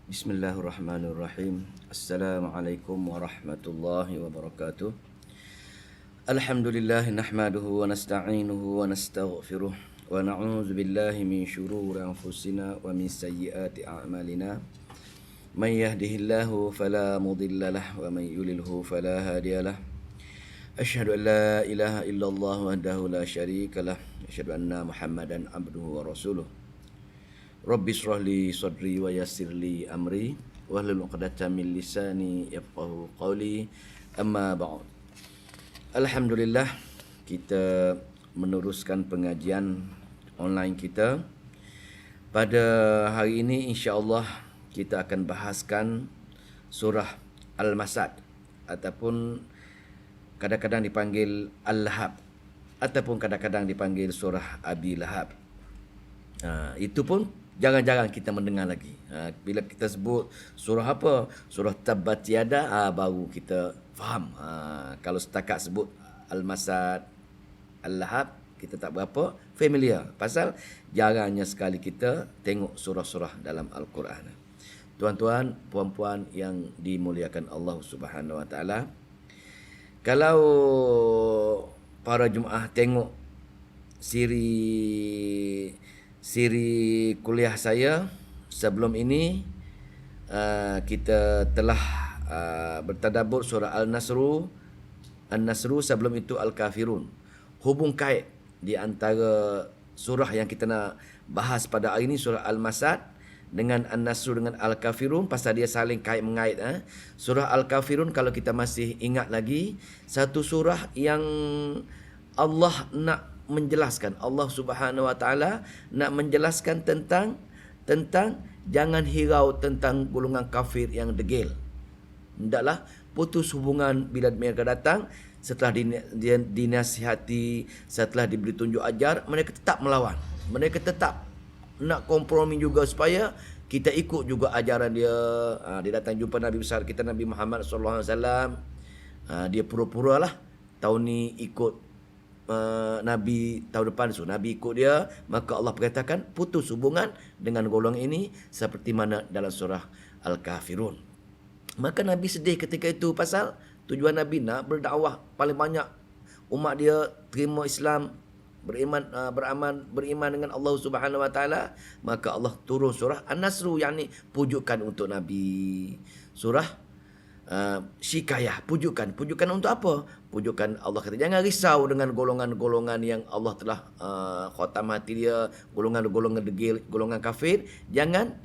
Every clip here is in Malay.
Bismillahirrahmanirrahim. Assalamualaikum warahmatullahi wabarakatuh. Alhamdulillah nahmaduhu wa nasta'inuhu wa nastaghfiruh wa na'udzu billahi min shururi anfusina wa min sayyiati a'malina. May yahdihillahu fala mudilla lahu wa may yudlilhu fala hadiya lahu. Asyhadu an la ilaha illallah wahdahu la syarika lah. Asyhadu anna Muhammadan abduhu wa rasuluh. Rabbi shrah li sadri wa yassir li amri wahlul 'uqdatam min lisani yafqahu qawli. Amma ba'd. Alhamdulillah, kita meneruskan pengajian online kita. Pada hari ini insya-Allah kita akan bahaskan surah Al-Masad ataupun kadang-kadang dipanggil Al-Lahab ataupun kadang-kadang dipanggil surah Abi Lahab. Itu pun jarang-jarang kita mendengar lagi. Bila kita sebut surah apa? Surah Tabbat Yada, baru kita faham. Kalau setakat sebut Al-Masad, Al-Lahab, kita tak berapa familiar. Pasal jarangnya sekali kita tengok surah-surah dalam Al-Quran. Tuan-tuan, puan-puan yang dimuliakan Allah Subhanahu Wa Taala, kalau para jemaah tengok siri kuliah saya sebelum ini, kita telah bertadabbur surah Al-Nasru, sebelum itu Al-Kafirun. Hubung kait di antara surah yang kita nak bahas pada hari ini, surah Al-Masad dengan An-Nasru dengan Al-Kafirun, pasal dia saling kait mengait. Surah Al-Kafirun, kalau kita masih ingat lagi, satu surah yang Allah nak menjelaskan, Allah Subhanahu Wa Taala nak menjelaskan tentang jangan hirau tentang golongan kafir yang degil. Hendaklah putus hubungan bila mereka datang, setelah dinasihati, setelah diberi tunjuk ajar, mereka tetap melawan. Mereka tetap nak kompromi juga supaya kita ikut juga ajaran dia. Dia datang jumpa Nabi besar kita, Nabi Muhammad sallallahu alaihi wasallam. Dia pura-puralah tahun ni ikut Nabi, tahun depan Nabi ikut dia, maka Allah berkatakan putus hubungan dengan golongan ini seperti mana dalam surah Al-Kafirun. Maka Nabi sedih ketika itu, pasal tujuan Nabi nak berdakwah paling banyak umat dia terima Islam, beriman dengan Allah Subhanahu Wa Taala. Maka Allah turun surah An-Nasru, yakni pujukan untuk Nabi. Surah Syikayah, pujukan untuk apa? Pujukan Allah kata jangan risau dengan golongan-golongan yang Allah telah khatam hati dia, golongan-golongan degil, golongan kafir. Jangan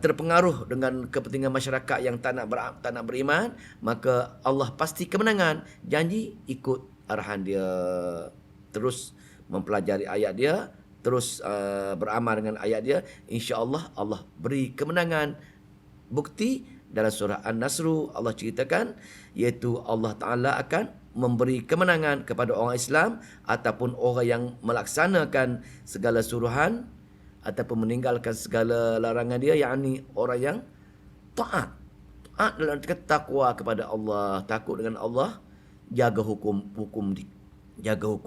terpengaruh dengan kepentingan masyarakat yang tak nak beriman, maka Allah pasti kemenangan. Janji ikut arahan dia, terus mempelajari ayat dia, terus beramal dengan ayat dia, insya-Allah Allah beri kemenangan. Bukti dalam surah An-Nasru Allah ceritakan, iaitu Allah Ta'ala akan memberi kemenangan kepada orang Islam ataupun orang yang melaksanakan segala suruhan ataupun meninggalkan segala larangan dia, yakni orang yang taat dalam takwa kepada Allah, takut dengan Allah, jaga hukum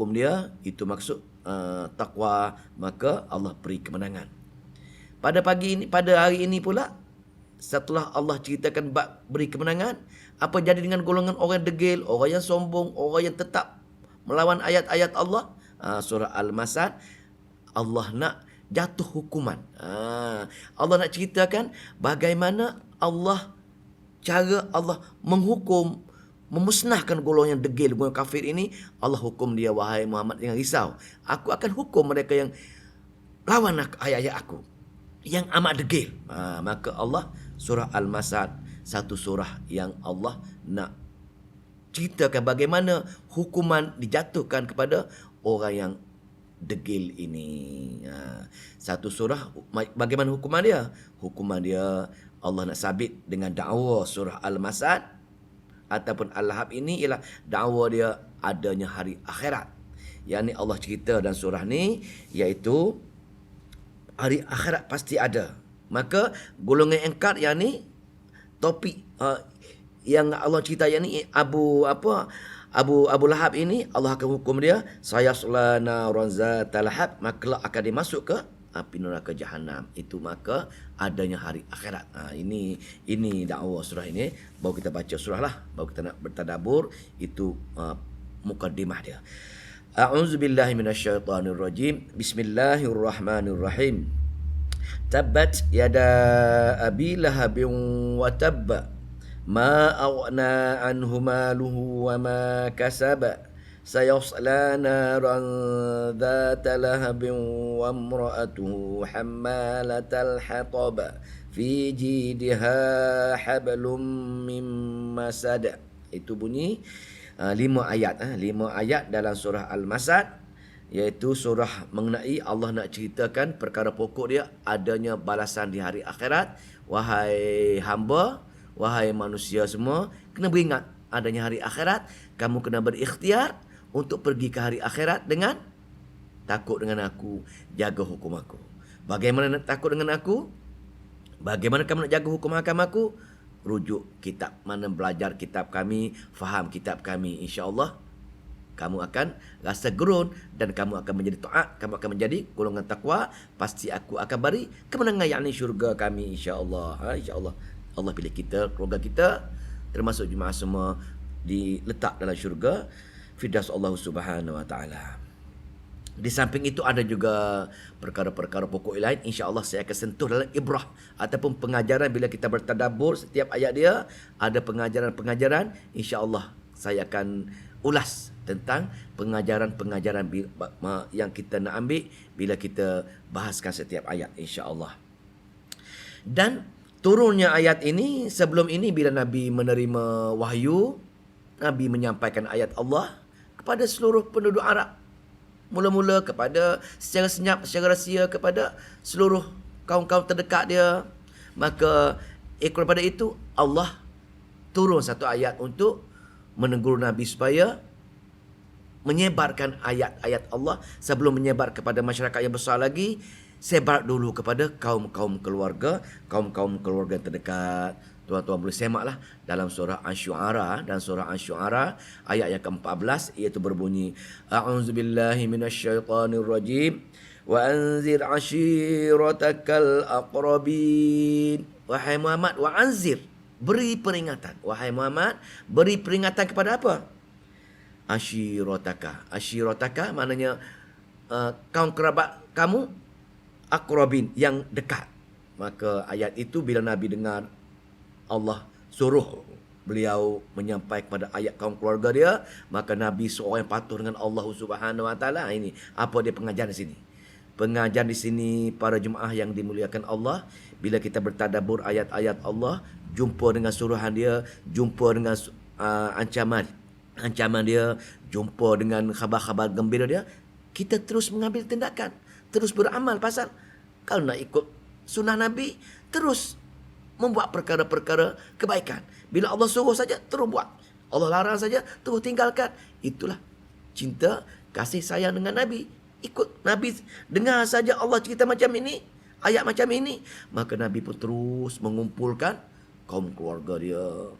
dia, itu maksud takwa, maka Allah beri kemenangan. Pada hari ini pula, setelah Allah ceritakan beri kemenangan, apa jadi dengan golongan orang degil, orang yang sombong, orang yang tetap melawan ayat-ayat Allah? Surah Al-Masad, Allah nak jatuh hukuman. Allah nak ceritakan bagaimana cara Allah menghukum, memusnahkan golongan yang degil, golongan kafir ini. Allah hukum dia, wahai Muhammad, jangan risau. Aku akan hukum mereka yang lawan ayat-ayat aku, yang amat degil. Maka Allah, surah Al-Masad, satu surah yang Allah nak ceritakan bagaimana hukuman dijatuhkan kepada orang yang degil ini. Satu surah, bagaimana hukuman dia? Hukuman dia Allah nak sabit dengan dakwa surah Al-Masad ataupun Al-Lahab ini ialah dakwa dia adanya hari akhirat. Yang ni Allah cerita dalam surah ni, iaitu hari akhirat pasti ada. Maka golongan engkar, yang ni topik yang Allah cerita yang ni, Abu Lahab ini, Allah akan hukum dia, sayaslana naran zatal lahab, maka akan dimasuk ke api neraka jahanam. Itu maka adanya hari akhirat. Ini dakwah surah ini. Baru kita baca surah lah, baru kita nak bertadabbur. Itu mukaddimah dia. A'udzubillahi minasyaitonirrajim. Bismillahirrahmanirrahim. Tabbat yada abi lahabin wa tabba. Ma aghna anhu maluhu wa ma kasaba. Sayasla naran dhata lahabin wa imra'atuhu hammalatal hatab fi jidha hablum min masad. Itu bunyi 5 ayat. 5 ayat dalam surah Al-Masad, iaitu surah mengenai Allah nak ceritakan perkara pokok dia, adanya balasan di hari akhirat. Wahai hamba, wahai manusia semua, kena beringat adanya hari akhirat. Kamu kena berikhtiar untuk pergi ke hari akhirat dengan takut dengan aku, jaga hukum aku. Bagaimana nak takut dengan aku? Bagaimana kamu nak jaga hukum hakam aku? Rujuk kitab mana, belajar kitab kami, faham kitab kami. InsyaAllah kamu akan rasa gerun dan kamu akan menjadi taat, kamu akan menjadi golongan takwa. Pasti aku akan beri kemenangan, yakni syurga kami, insyaAllah. InsyaAllah Allah pilih kita, keluarga kita, termasuk jemaah semua diletak dalam syurga firdaus Allah Subhanahu wa taala. Di samping itu ada juga perkara-perkara pokok lain, insya-Allah saya akan sentuh dalam ibrah ataupun pengajaran. Bila kita bertadabbur setiap ayat dia, ada pengajaran-pengajaran, insya-Allah saya akan ulas tentang pengajaran-pengajaran yang kita nak ambil bila kita bahaskan setiap ayat, insya-Allah. Dan turunnya ayat ini, sebelum ini bila Nabi menerima wahyu, Nabi menyampaikan ayat Allah kepada seluruh penduduk Arab. Mula-mula kepada secara senyap, secara rahsia kepada seluruh kaum-kaum terdekat dia. Maka ikut daripada itu Allah turun satu ayat untuk menegur Nabi supaya menyebarkan ayat-ayat Allah. Sebelum menyebar kepada masyarakat yang besar lagi, sebar dulu kepada kaum-kaum keluarga, kaum-kaum keluarga terdekat. Tuan-tuan boleh semaklah dalam surah Asy-Syu'ara, dan surah Asy-Syu'ara ayat yang ke-14, iaitu berbunyi, A'udzubillahi minasyaitonirrajim wa anzir ashiratakal aqrabin. Wahai Muhammad, wa anzir, beri peringatan. Wahai Muhammad, beri peringatan kepada apa? Ashirataka. Ashirataka maknanya kaum kerabat kamu, aqrabin, yang dekat. Maka ayat itu bila Nabi dengar Allah suruh beliau menyampaikan kepada ayat kaum keluarga dia, maka Nabi seorang yang patuh dengan Allah Subhanahu wa taala. Ini apa dia pengajaran di sini? Pengajaran di sini para jemaah yang dimuliakan Allah, bila kita bertadabbur ayat-ayat Allah, jumpa dengan suruhan dia, jumpa dengan ancaman dia, jumpa dengan khabar-khabar gembira dia, kita terus mengambil tindakan, terus beramal. Pasal kalau nak ikut sunnah Nabi, terus membuat perkara-perkara kebaikan. Bila Allah suruh saja, terus buat. Allah larang saja, terus tinggalkan. Itulah cinta, kasih sayang dengan Nabi. Ikut Nabi. Dengar saja Allah cerita macam ini, ayat macam ini, maka Nabi pun terus mengumpulkan kaum keluarga dia,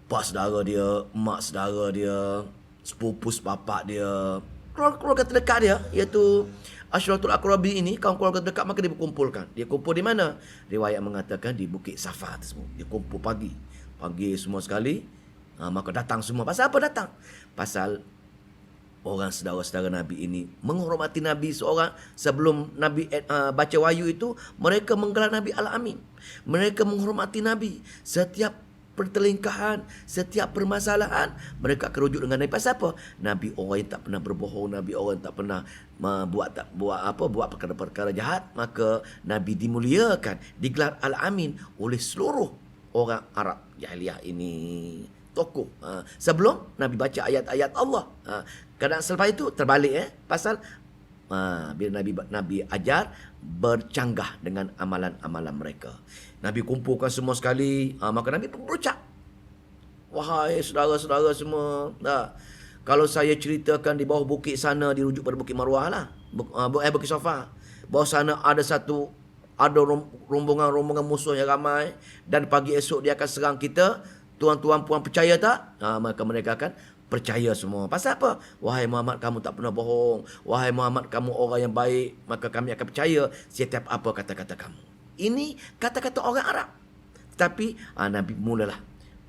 pak saudara dia, mak saudara dia, sepupu sepapak dia, keluarga terdekat dia, iaitu Asyratul Aqrabi ini, kaum keluarga dekat, maka dia berkumpulkan. Dia kumpul di mana? Riwayat mengatakan di Bukit Safa tersebut. Dia kumpul pagi semua sekali. Maka datang semua. Pasal apa datang? Pasal orang saudara-saudara Nabi ini menghormati Nabi seorang. Sebelum Nabi baca wahyu itu, mereka menggelar Nabi Al-Amin. Mereka menghormati Nabi. Setiap pertelingkahan, setiap permasalahan, mereka akan rujuk dengan Nabi. Pasal apa? Nabi orang yang tak pernah berbohong, Nabi orang yang tak pernah buat perkara-perkara jahat. Maka Nabi dimuliakan, digelar Al-Amin oleh seluruh orang Arab jahiliyah ini, tokoh. Sebelum Nabi baca ayat-ayat Allah, kadang selepas itu terbalik. Pasal bila Nabi ajar, bercanggah dengan amalan-amalan mereka. Nabi kumpulkan semua sekali, maka Nabi pun berucap, wahai saudara-saudara semua, kalau saya ceritakan di bawah bukit sana, dirujuk pada Bukit Marwah lah, Bukit Safa, bawah sana ada rombongan musuh yang ramai, dan pagi esok dia akan serang kita. Tuan-tuan puan percaya tak? Maka mereka akan percaya semua. Pasal apa? Wahai Muhammad, kamu tak pernah bohong. Wahai Muhammad, kamu orang yang baik. Maka kami akan percaya setiap apa kata-kata kamu. Ini kata-kata orang Arab. Tetapi Nabi mulalah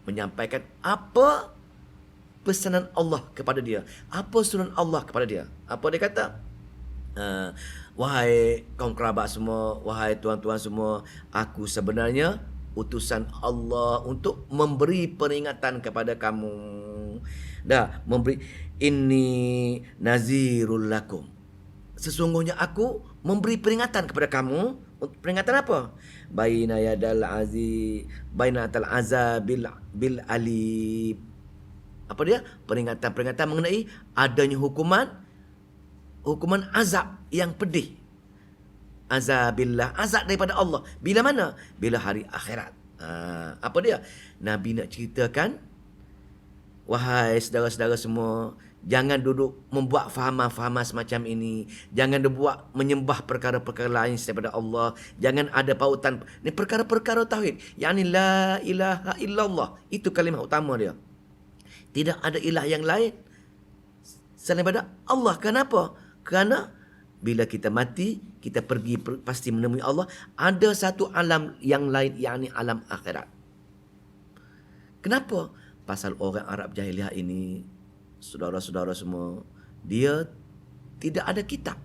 menyampaikan apa pesanan Allah kepada dia. Apa suruhan Allah kepada dia. Apa dia kata? Wahai kaum kerabat semua, wahai tuan-tuan semua, aku sebenarnya utusan Allah untuk memberi peringatan kepada kamu. Dah, memberi inni nazirul lakum. Sesungguhnya aku memberi peringatan kepada kamu. Peringatan apa? Baina yadal bainatal azabil bil alib. Apa dia? Peringatan-peringatan mengenai adanya hukuman azab yang pedih. Azabillah, azab daripada Allah. Bila mana? Bila hari akhirat. Apa dia? Nabi nak ceritakan, wahai saudara-saudara semua, jangan duduk membuat fahaman-fahaman semacam ini. Jangan dibuat menyembah perkara-perkara lain daripada Allah. Jangan ada pautan. Ini perkara-perkara tauhid. Yani la ilaha illallah. Itu kalimah utama dia. Tidak ada ilah yang lain selain daripada Allah. Kenapa? Kerana bila kita mati, kita pergi pasti menemui Allah. Ada satu alam yang lain, yakni alam akhirat. Kenapa? Pasal orang Arab jahiliah ini, saudara-saudara semua, dia tidak ada kitab.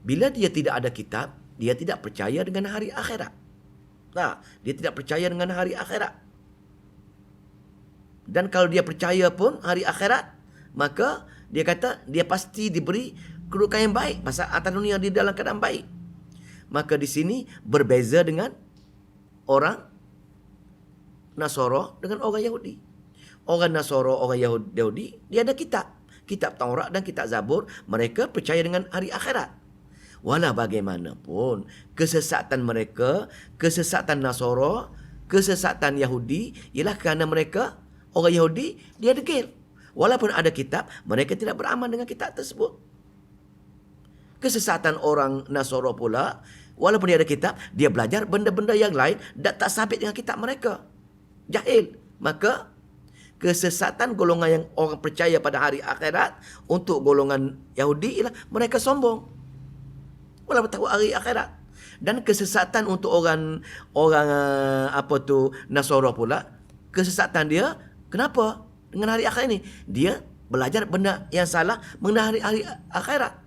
Bila dia tidak ada kitab, dia tidak percaya dengan hari akhirat. Dia tidak percaya dengan hari akhirat. Dan kalau dia percaya pun hari akhirat, maka dia kata dia pasti diberi kedudukan yang baik. Pasal atas dunia dia dalam keadaan baik. Maka di sini berbeza dengan orang Nasara dengan orang Yahudi. Orang Nasara, orang Yahudi, dia ada kitab. Kitab Taurat dan kitab Zabur. Mereka percaya dengan hari akhirat. Walau bagaimanapun, kesesatan mereka, kesesatan Nasara, kesesatan Yahudi, ialah kerana mereka, orang Yahudi, dia degil. Walaupun ada kitab, mereka tidak beramal dengan kitab tersebut. Kesesatan orang Nasara pula, walaupun dia ada kitab, dia belajar benda-benda yang lain dan tak sabit dengan kitab mereka. Jahil. Maka kesesatan golongan yang orang percaya pada hari akhirat untuk golongan Yahudi ialah mereka sombong. Walaupun tahu hari akhirat. Dan kesesatan untuk orang Nasara pula, kesesatan dia kenapa? Dengan hari akhirat ini, dia belajar benda yang salah mengenai hari akhirat.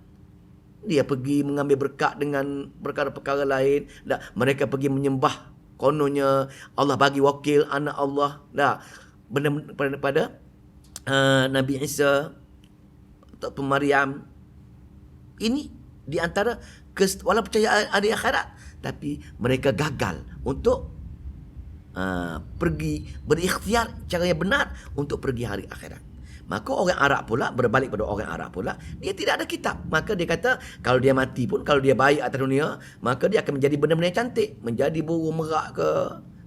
Dia pergi mengambil berkat dengan perkara-perkara lain. Mereka pergi menyembah, kononnya Allah bagi wakil anak Allah. Benda pada Nabi Isa ataupun Maryam. Ini di antara walaupun percaya hari akhirat, tapi mereka gagal untuk pergi berikhtiar cara yang benar untuk pergi hari akhirat. Maka orang Arab pula, berbalik pada orang Arab pula, dia tidak ada kitab. Maka dia kata kalau dia mati pun, kalau dia baik atas dunia, maka dia akan menjadi benda-benda yang cantik, menjadi burung merak ke.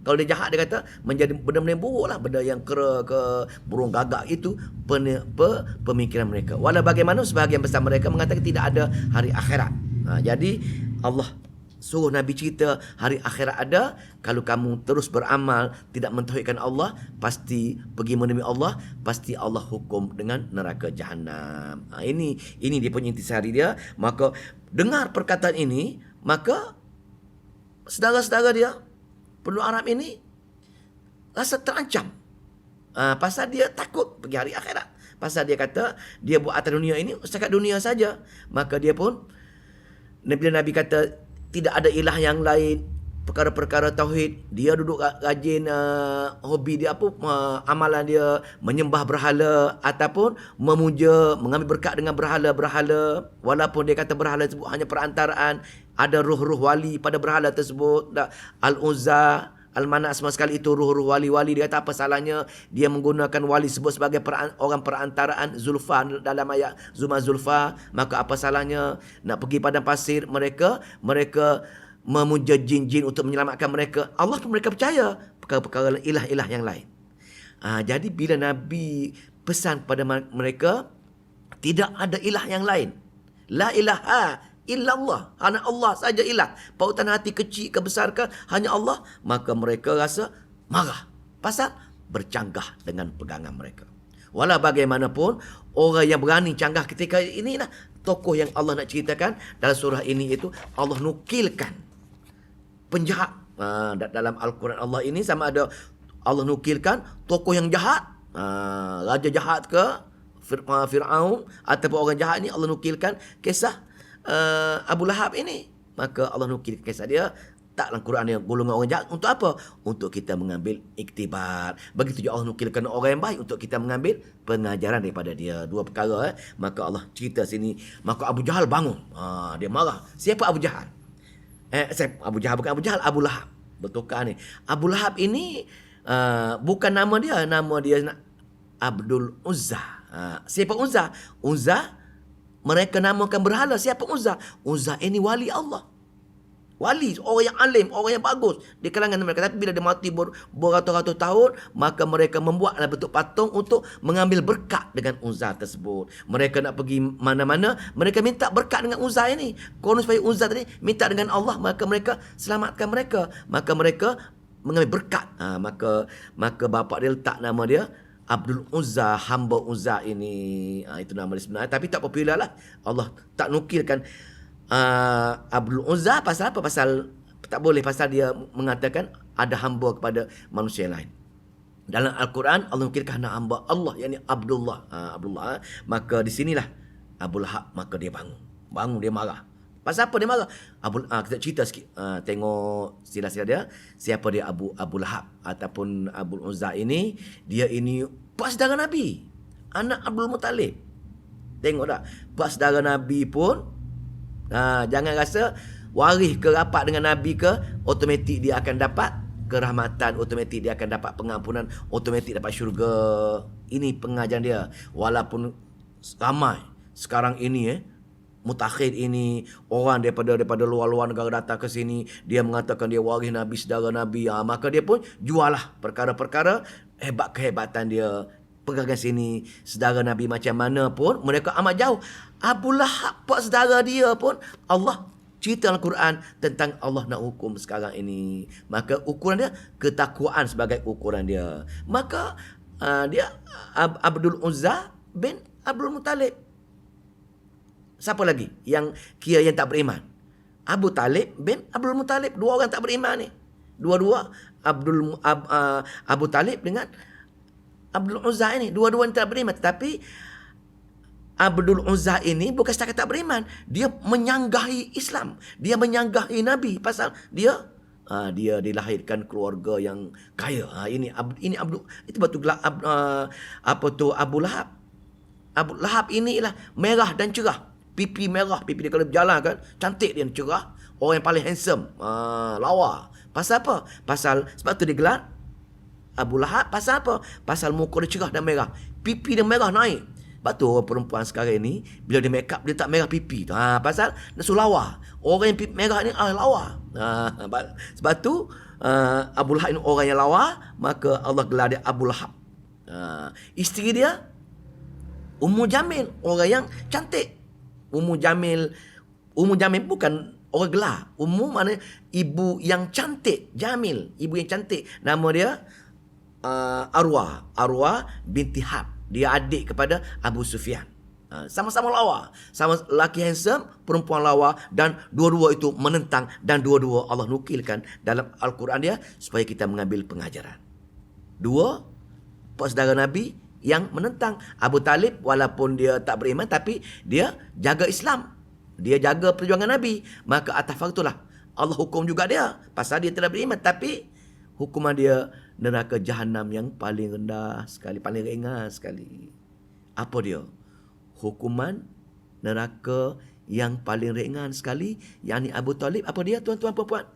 Kalau dia jahat, dia kata menjadi benda-benda yang buruk lah, benda yang kera ke, burung gagak. Itu pemikiran mereka. Walau bagaimana, sebahagian besar mereka mengatakan tidak ada hari akhirat. Jadi Allah suruh Nabi cerita hari akhirat ada. Kalau kamu terus beramal, tidak mentauhidkan Allah, pasti pergi menemui Allah, pasti Allah hukum dengan neraka Jahannam. Ini dia punya intisari dia. Maka dengar perkataan ini, maka saudara-saudara dia, penduduk Arab ini rasa terancam. Pasal dia takut pergi hari akhirat. Pasal dia kata dia buat atas dunia ini setakat dunia saja. Maka dia pun, bila Nabi kata tidak ada ilah yang lain, perkara-perkara tauhid, dia duduk rajin, hobi dia amalan dia menyembah berhala ataupun memuja, mengambil berkat dengan berhala-berhala. Walaupun dia kata berhala tersebut hanya perantaraan, ada ruh-ruh wali pada berhala tersebut. Al-Uzza, Al-Manat, semua sekali itu ruh-ruh wali-wali. Dia kata apa salahnya dia menggunakan wali sebut sebagai orang perantaraan. Zulfa dalam ayat Zuma Zulfa. Maka apa salahnya nak pergi padang pasir, mereka memuja jin-jin untuk menyelamatkan mereka. Allah pun mereka percaya perkara-perkara ilah-ilah yang lain. Jadi bila Nabi pesan kepada mereka, tidak ada ilah yang lain. La ilaha illallah. Hanya Allah saja ilah. Pautan hati kecil ke besar ke, hanya Allah. Maka mereka rasa marah. Pasal bercanggah dengan pegangan mereka. Walau bagaimanapun, orang yang berani canggah ketika inilah tokoh yang Allah nak ceritakan dalam surah ini itu Allah nukilkan penjahat. Dalam Al-Quran Allah ini sama ada Allah nukilkan tokoh yang jahat, raja jahat ke Fir'aun ataupun orang jahat ni, Allah nukilkan kisah Abu Lahab ini. Maka Allah nukil kisah dia tak dalam Quran dia golongan orang jahat untuk apa? Untuk kita mengambil iktibar. Begitu juga Allah nukilkan orang yang baik untuk kita mengambil pengajaran daripada dia. Dua perkara. Maka Allah cerita sini. Maka Abu Jahal bangun. Dia marah. Siapa Abu Jahal? Abu Jahal bukan Abu Jahal, Abu Lahab. Bertukar ni. Abu Lahab ini bukan nama dia. Nama dia Abdul Uzza. Siapa Uzza? Uzza mereka namakan berhala. Siapa Uzza? Uzza ini wali Allah. Wali, orang yang alim, orang yang bagus di kalangan mereka. Tapi bila dia mati beratus-ratus tahun, maka mereka membuatlah bentuk patung untuk mengambil berkat dengan Uzza tersebut. Mereka nak pergi mana-mana, mereka minta berkat dengan Uzza ini. Konon supaya Uzza tadi minta dengan Allah, maka mereka selamatkan mereka. Maka mereka mengambil berkat. Maka bapa dia letak nama dia Abdul Uzza, hamba Uzza ini. Itu nama dia sebenarnya. Tapi tak popular lah. Allah tak nukilkan Abdul Uzza pasal apa? Pasal tak boleh, pasal dia mengatakan ada hamba kepada manusia lain. Dalam Al-Quran Allah nukilkan hamba Allah, yakni Abdullah. Maka di sinilah Abu Lahab, maka dia bangun dia marah. Pasal apa dia marah? Kita cerita sikit. Tengok sila-sila dia. Siapa dia Abu Lahab ataupun Abu Uzza ini? Dia ini pak saudara Nabi, anak Abdul Muttalib. Tengok tak? Pak saudara Nabi pun jangan rasa waris ke rapat dengan Nabi ke automatik dia akan dapat kerahmatan, automatik dia akan dapat pengampunan, automatik dapat syurga. Ini pengajaran dia. Walaupun ramai sekarang ini mutakhir ini orang daripada luar-luar negara datang ke sini, dia mengatakan dia waris Nabi, saudara Nabi, maka dia pun jualah perkara-perkara kehebatan dia. Pegangan sini saudara Nabi macam mana pun mereka amat jauh. Abu Lahab pak saudara dia pun Allah cerita dalam Quran tentang Allah nak hukum sekarang ini. Maka ukuran dia ketakwaan sebagai ukuran dia. Maka dia Abdul Uzza bin Abdul Muttalib. Siapa lagi yang kira yang tak beriman? Abu Talib bin Abdul Muttalib. Dua orang tak beriman ni. Dua-dua Abu Talib dengan Abdul Uzza ini, dua-dua tak beriman. Tetapi Abdul Uzza ini bukan setakat tak beriman, dia menyanggahi Islam, dia menyanggahi Nabi pasal dia dilahirkan keluarga yang kaya. Ini Abdul, itu betul Abu Lahab. Abu Lahab ini ialah merah dan cerah, pipi merah, pipi dia kalau berjalan kan cantik, dia cerah, orang yang paling handsome, lawa. Pasal apa? Sebab tu dia gelar Abu Lahab. Pasal apa? Pasal muka dia cerah dan merah, pipi dia merah naik. Sebab tu orang perempuan sekarang ni bila dia make up dia tak merah pipi tu. Pasal dia lawa. Orang yang pipi merah ni lawa. Sebab tu Abu Lahab ni orang yang lawa, maka Allah gelar dia Abu Lahab. Isteri dia Ummu Jamil, orang yang cantik. Ummu Jamil bukan orang gelar. Ummu mana ibu yang cantik, Jamil, ibu yang cantik. Nama dia Arwah binti Hab. Dia adik kepada Abu Sufyan. Sama-sama lawa, sama lelaki handsome, perempuan lawa, dan dua-dua itu menentang, dan dua-dua Allah nukilkan dalam Al-Quran dia supaya kita mengambil pengajaran. Dua saudara Nabi yang menentang. Abu Talib walaupun dia tak beriman tapi dia jaga Islam, dia jaga perjuangan Nabi, maka atas faktor itulah Allah hukum juga dia pasal dia tidak beriman, tapi hukuman dia neraka jahanam yang paling rendah sekali, paling ringan sekali. Apa dia? Hukuman neraka yang paling ringan sekali, yakni Abu Talib. Apa dia, tuan-tuan puan-puan?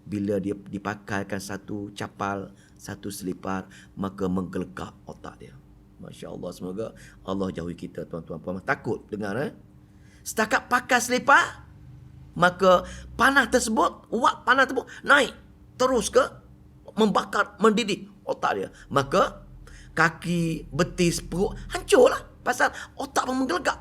Bila dia dipakaikan satu capal, satu selipar, maka menggelegak otak dia. Masya Allah, semoga Allah jauhi kita, tuan-tuan puan-puan. Takut dengar setakat pakai selipar, maka panah tersebut, uap panah tersebut naik terus ke membakar, mendidih otak dia. Maka kaki, betis, perut hancurlah pasal otak pun menggelegak.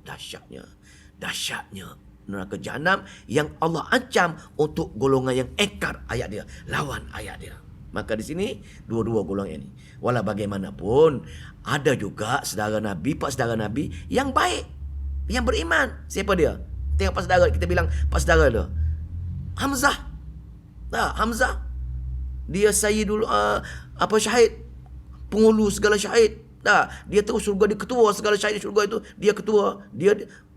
Dahsyatnya neraka jahanam yang Allah ancam untuk golongan yang engkar ayat dia, lawan ayat dia. Maka di sini dua-dua golongan ini. Walau bagaimanapun, ada juga saudara Nabi, pak saudara Nabi yang baik, yang beriman. Siapa dia? Tengok pak saudara, kita bilang pak saudara dia. Hamzah. Hamzah. Dia Sayyidul syahid. Penghulu segala syahid. Dia terus surga, dia ketua segala syahid di surga itu. Dia ketua.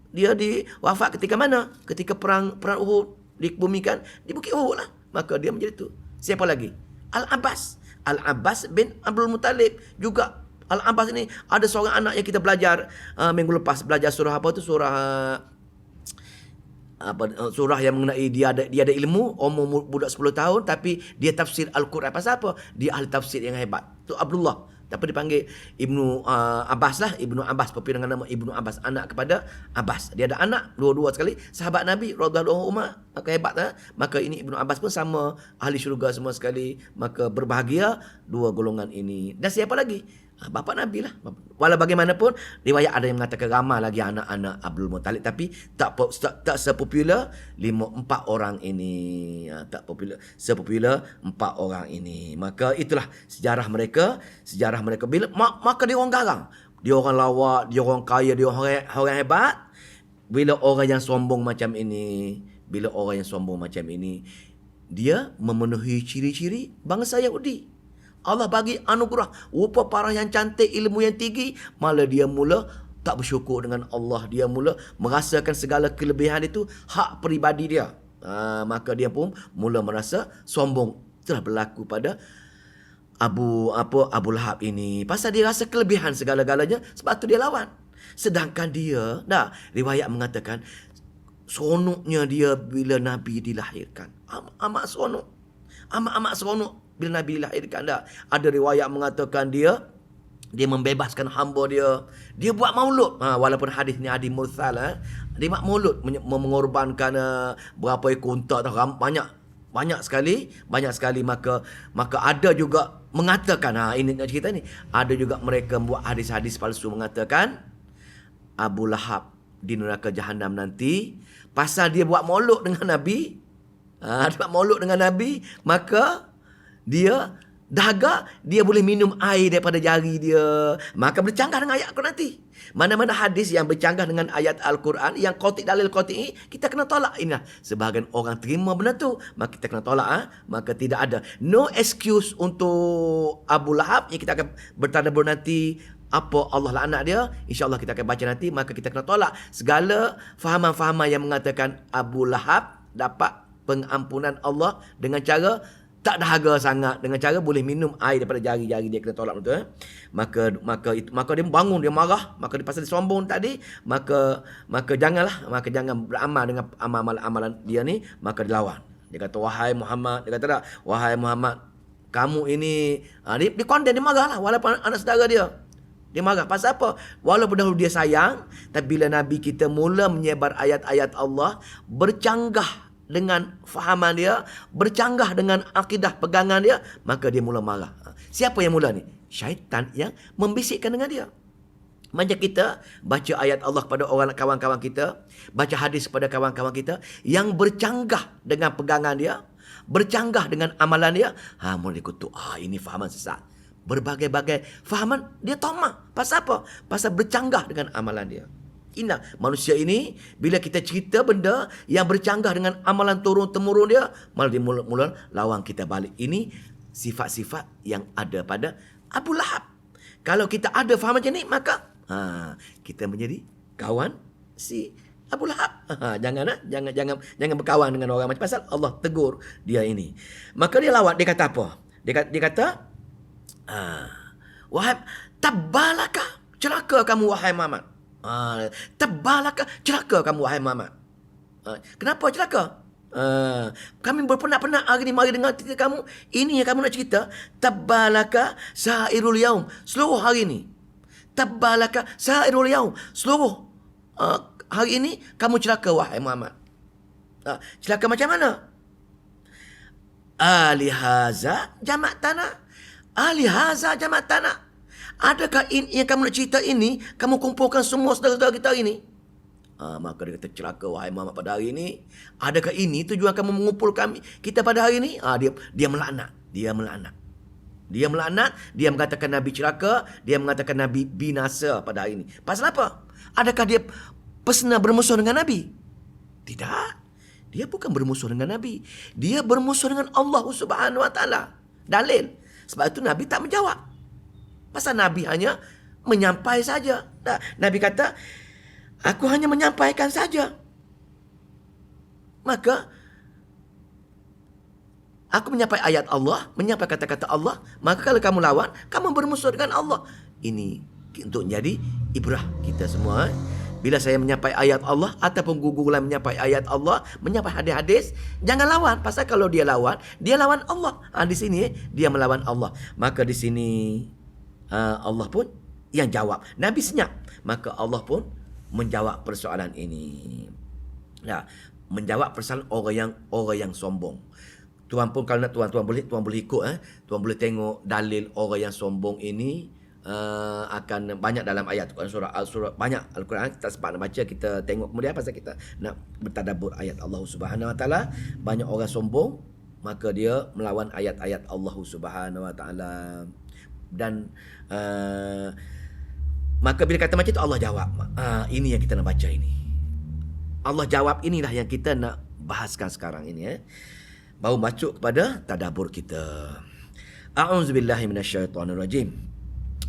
Dia di wafat ketika mana? Ketika perang Uhud, dikebumikan di Bukit Uhud lah. Maka dia menjadi itu. Siapa lagi? Al-Abbas. Al-Abbas bin Abdul Muttalib juga. Al-Abbas ini ada seorang anak yang kita belajar minggu lepas, belajar surah apa tu? Surah yang mengenai dia ada ilmu, umur budak 10 tahun tapi dia tafsir Al-Quran. Pasal apa? Dia ahli tafsir yang hebat. Tu Abdullah. Tapi dipanggil Ibnu Abbas lah. Ibnu Abbas, popular dengan nama Ibnu Abbas, anak kepada Abbas. Dia ada anak dua-dua sekali, sahabat Nabi radhiyallahu anhu. Maka hebat lah. Maka ini Ibnu Abbas pun sama ahli syurga semua sekali. Maka berbahagia dua golongan ini. Dan siapa lagi? Bapa Nabi lah. Walau bagaimanapun, riwayat ada yang mengatakan ramai lagi anak-anak Abdul Muttalib, tapi tak sepopular 4 orang ini. Tak sepopular 4 orang ini. Maka itulah sejarah mereka. Bila maka dia orang garang. Dia orang lawak, dia orang kaya, dia orang hebat. Bila orang yang sombong macam ini, dia memenuhi ciri-ciri bangsa Yahudi. Allah bagi anugerah, rupa parah yang cantik, ilmu yang tinggi, malah dia mula tak bersyukur dengan Allah. Dia mula merasakan segala kelebihan itu hak peribadi dia. Maka dia pun mula merasa sombong. Telah berlaku pada Abu Lahab ini. Pasal dia rasa kelebihan segala-galanya, sebab tu dia lawan. Sedangkan dia, riwayat mengatakan seronoknya dia bila Nabi dilahirkan. Amat seronok. Amat seronok bila Nabi dilahirkan. Ada riwayat mengatakan dia membebaskan hamba dia. Dia buat maulud. Walaupun hadis ni hadis mursal. Dia buat maulud. Mengorbankan berapa ekor unta. Banyak sekali. Maka ada juga mengatakan. Ini cerita ni. Ada juga mereka buat hadis-hadis palsu mengatakan Abu Lahab di neraka Jahannam nanti. Pasal dia buat maulud dengan Nabi. Dia buat maulud dengan Nabi. Maka dia dahaga, dia boleh minum air daripada jari dia. Maka bercanggah dengan ayat Al-Quran nanti. Mana-mana hadis yang bercanggah dengan ayat Al-Quran, yang qatik dalil qatik ini, kita kena tolak. Inilah sebahagian orang terima benda tu, maka kita kena tolak. Maka tidak ada no excuse untuk Abu Lahab yang kita akan bertadabbur nanti. Apa Allah laknat dia, InsyaAllah kita akan baca nanti. Maka kita kena tolak segala fahaman-fahaman yang mengatakan Abu Lahab dapat pengampunan Allah dengan cara tak dahaga sangat, dengan cara boleh minum air daripada jari-jari dia. Kena tolak betul. Maka dia bangun, dia marah. Maka dia pasal dia sombong tadi, maka jangan beramal dengan amalan dia ni. Maka dia lawan. Dia kata, wahai Muhammad, kamu ini dia konden, dia marah lah. Walaupun anak saudara dia marah. Pasal apa? Walaupun dahulu dia sayang, tapi bila Nabi kita mula menyebar ayat-ayat Allah, bercanggah dengan fahaman dia, bercanggah dengan akidah pegangan dia, maka dia mula marah. Siapa yang mula ni? Syaitan yang membisikkan dengan dia. Macam kita baca ayat Allah kepada orang kawan-kawan kita, baca hadis kepada kawan-kawan kita yang bercanggah dengan pegangan dia, bercanggah dengan amalan dia, mula dia kutuk, ini fahaman sesat. Berbagai-bagai fahaman dia tomah. Pasal apa? Pasal bercanggah dengan amalan dia. Inilah manusia ini, bila kita cerita benda yang bercanggah dengan amalan turun-temurun dia, malah dia mula-mula lawan kita balik. Ini sifat-sifat yang ada pada Abu Lahab. Kalau kita ada faham macam ni, maka kita menjadi kawan si Abu Lahab. Jangan berkawan dengan orang macam, pasal Allah tegur dia ini. Maka dia lawan, dia kata apa? Dia kata wahai tabbalaka, celaka kamu wahai Muhammad. Tabbalaka, celaka kamu wahai Muhammad. Kenapa celaka? Kami berpenat-penat hari ni mari dengar cerita kamu. Ini yang kamu nak cerita. Tabbalaka sairul yaum, seluruh hari ni. Tabbalaka sairul yaum, seluruh hari ini kamu celaka wahai Muhammad. Celaka macam mana? Alihaza jamak tanah. Alihaza jamak tanah. Adakah ini yang kamu nak cerita ini, kamu kumpulkan semua saudara-saudara kita hari ini? Maka dia kata, celaka wahai Muhammad pada hari ini. Adakah ini tujuan kamu mengumpulkan kita pada hari ini? Dia melaknat. Dia melaknat, dia mengatakan Nabi celaka, dia mengatakan Nabi binasa pada hari ini. Pasal apa? Adakah dia personal bermusuh dengan Nabi? Tidak. Dia bukan bermusuh dengan Nabi. Dia bermusuh dengan Allah Subhanahu Wa Taala. Dalil. Sebab itu Nabi tak menjawab. Pasal Nabi hanya menyampaikan saja. Nabi kata, aku hanya menyampaikan saja. Maka aku menyampaikan ayat Allah, menyampaikan kata-kata Allah. Maka kalau kamu lawan, kamu bermusuh dengan Allah. Ini untuk menjadi ibrah kita semua. Bila saya menyampaikan ayat Allah ataupun gugulan menyampaikan ayat Allah, menyampaikan hadis-hadis, jangan lawan. Pasal kalau dia lawan Allah. Di sini dia melawan Allah. Maka di sini Allah pun yang jawab. Nabi senyap. Maka Allah pun menjawab persoalan ini. Menjawab persoalan orang yang sombong. Tuan pun kalau nak tuan boleh ikut tuan boleh tengok dalil orang yang sombong ini akan banyak dalam ayat surah banyak Al-Quran kita sempat nak baca, kita tengok kemudian pasal kita nak bertadabbur ayat Allah Subhanahu Wa Taala. Banyak orang sombong maka dia melawan ayat-ayat Allah Subhanahu Wa Taala. Dan maka bila kata macam tu Allah jawab. Ini yang kita nak baca ini. Allah jawab, inilah yang kita nak bahaskan sekarang ini baru masuk kepada tadabbur kita. A'udzubillahi minasyaitonirrajim.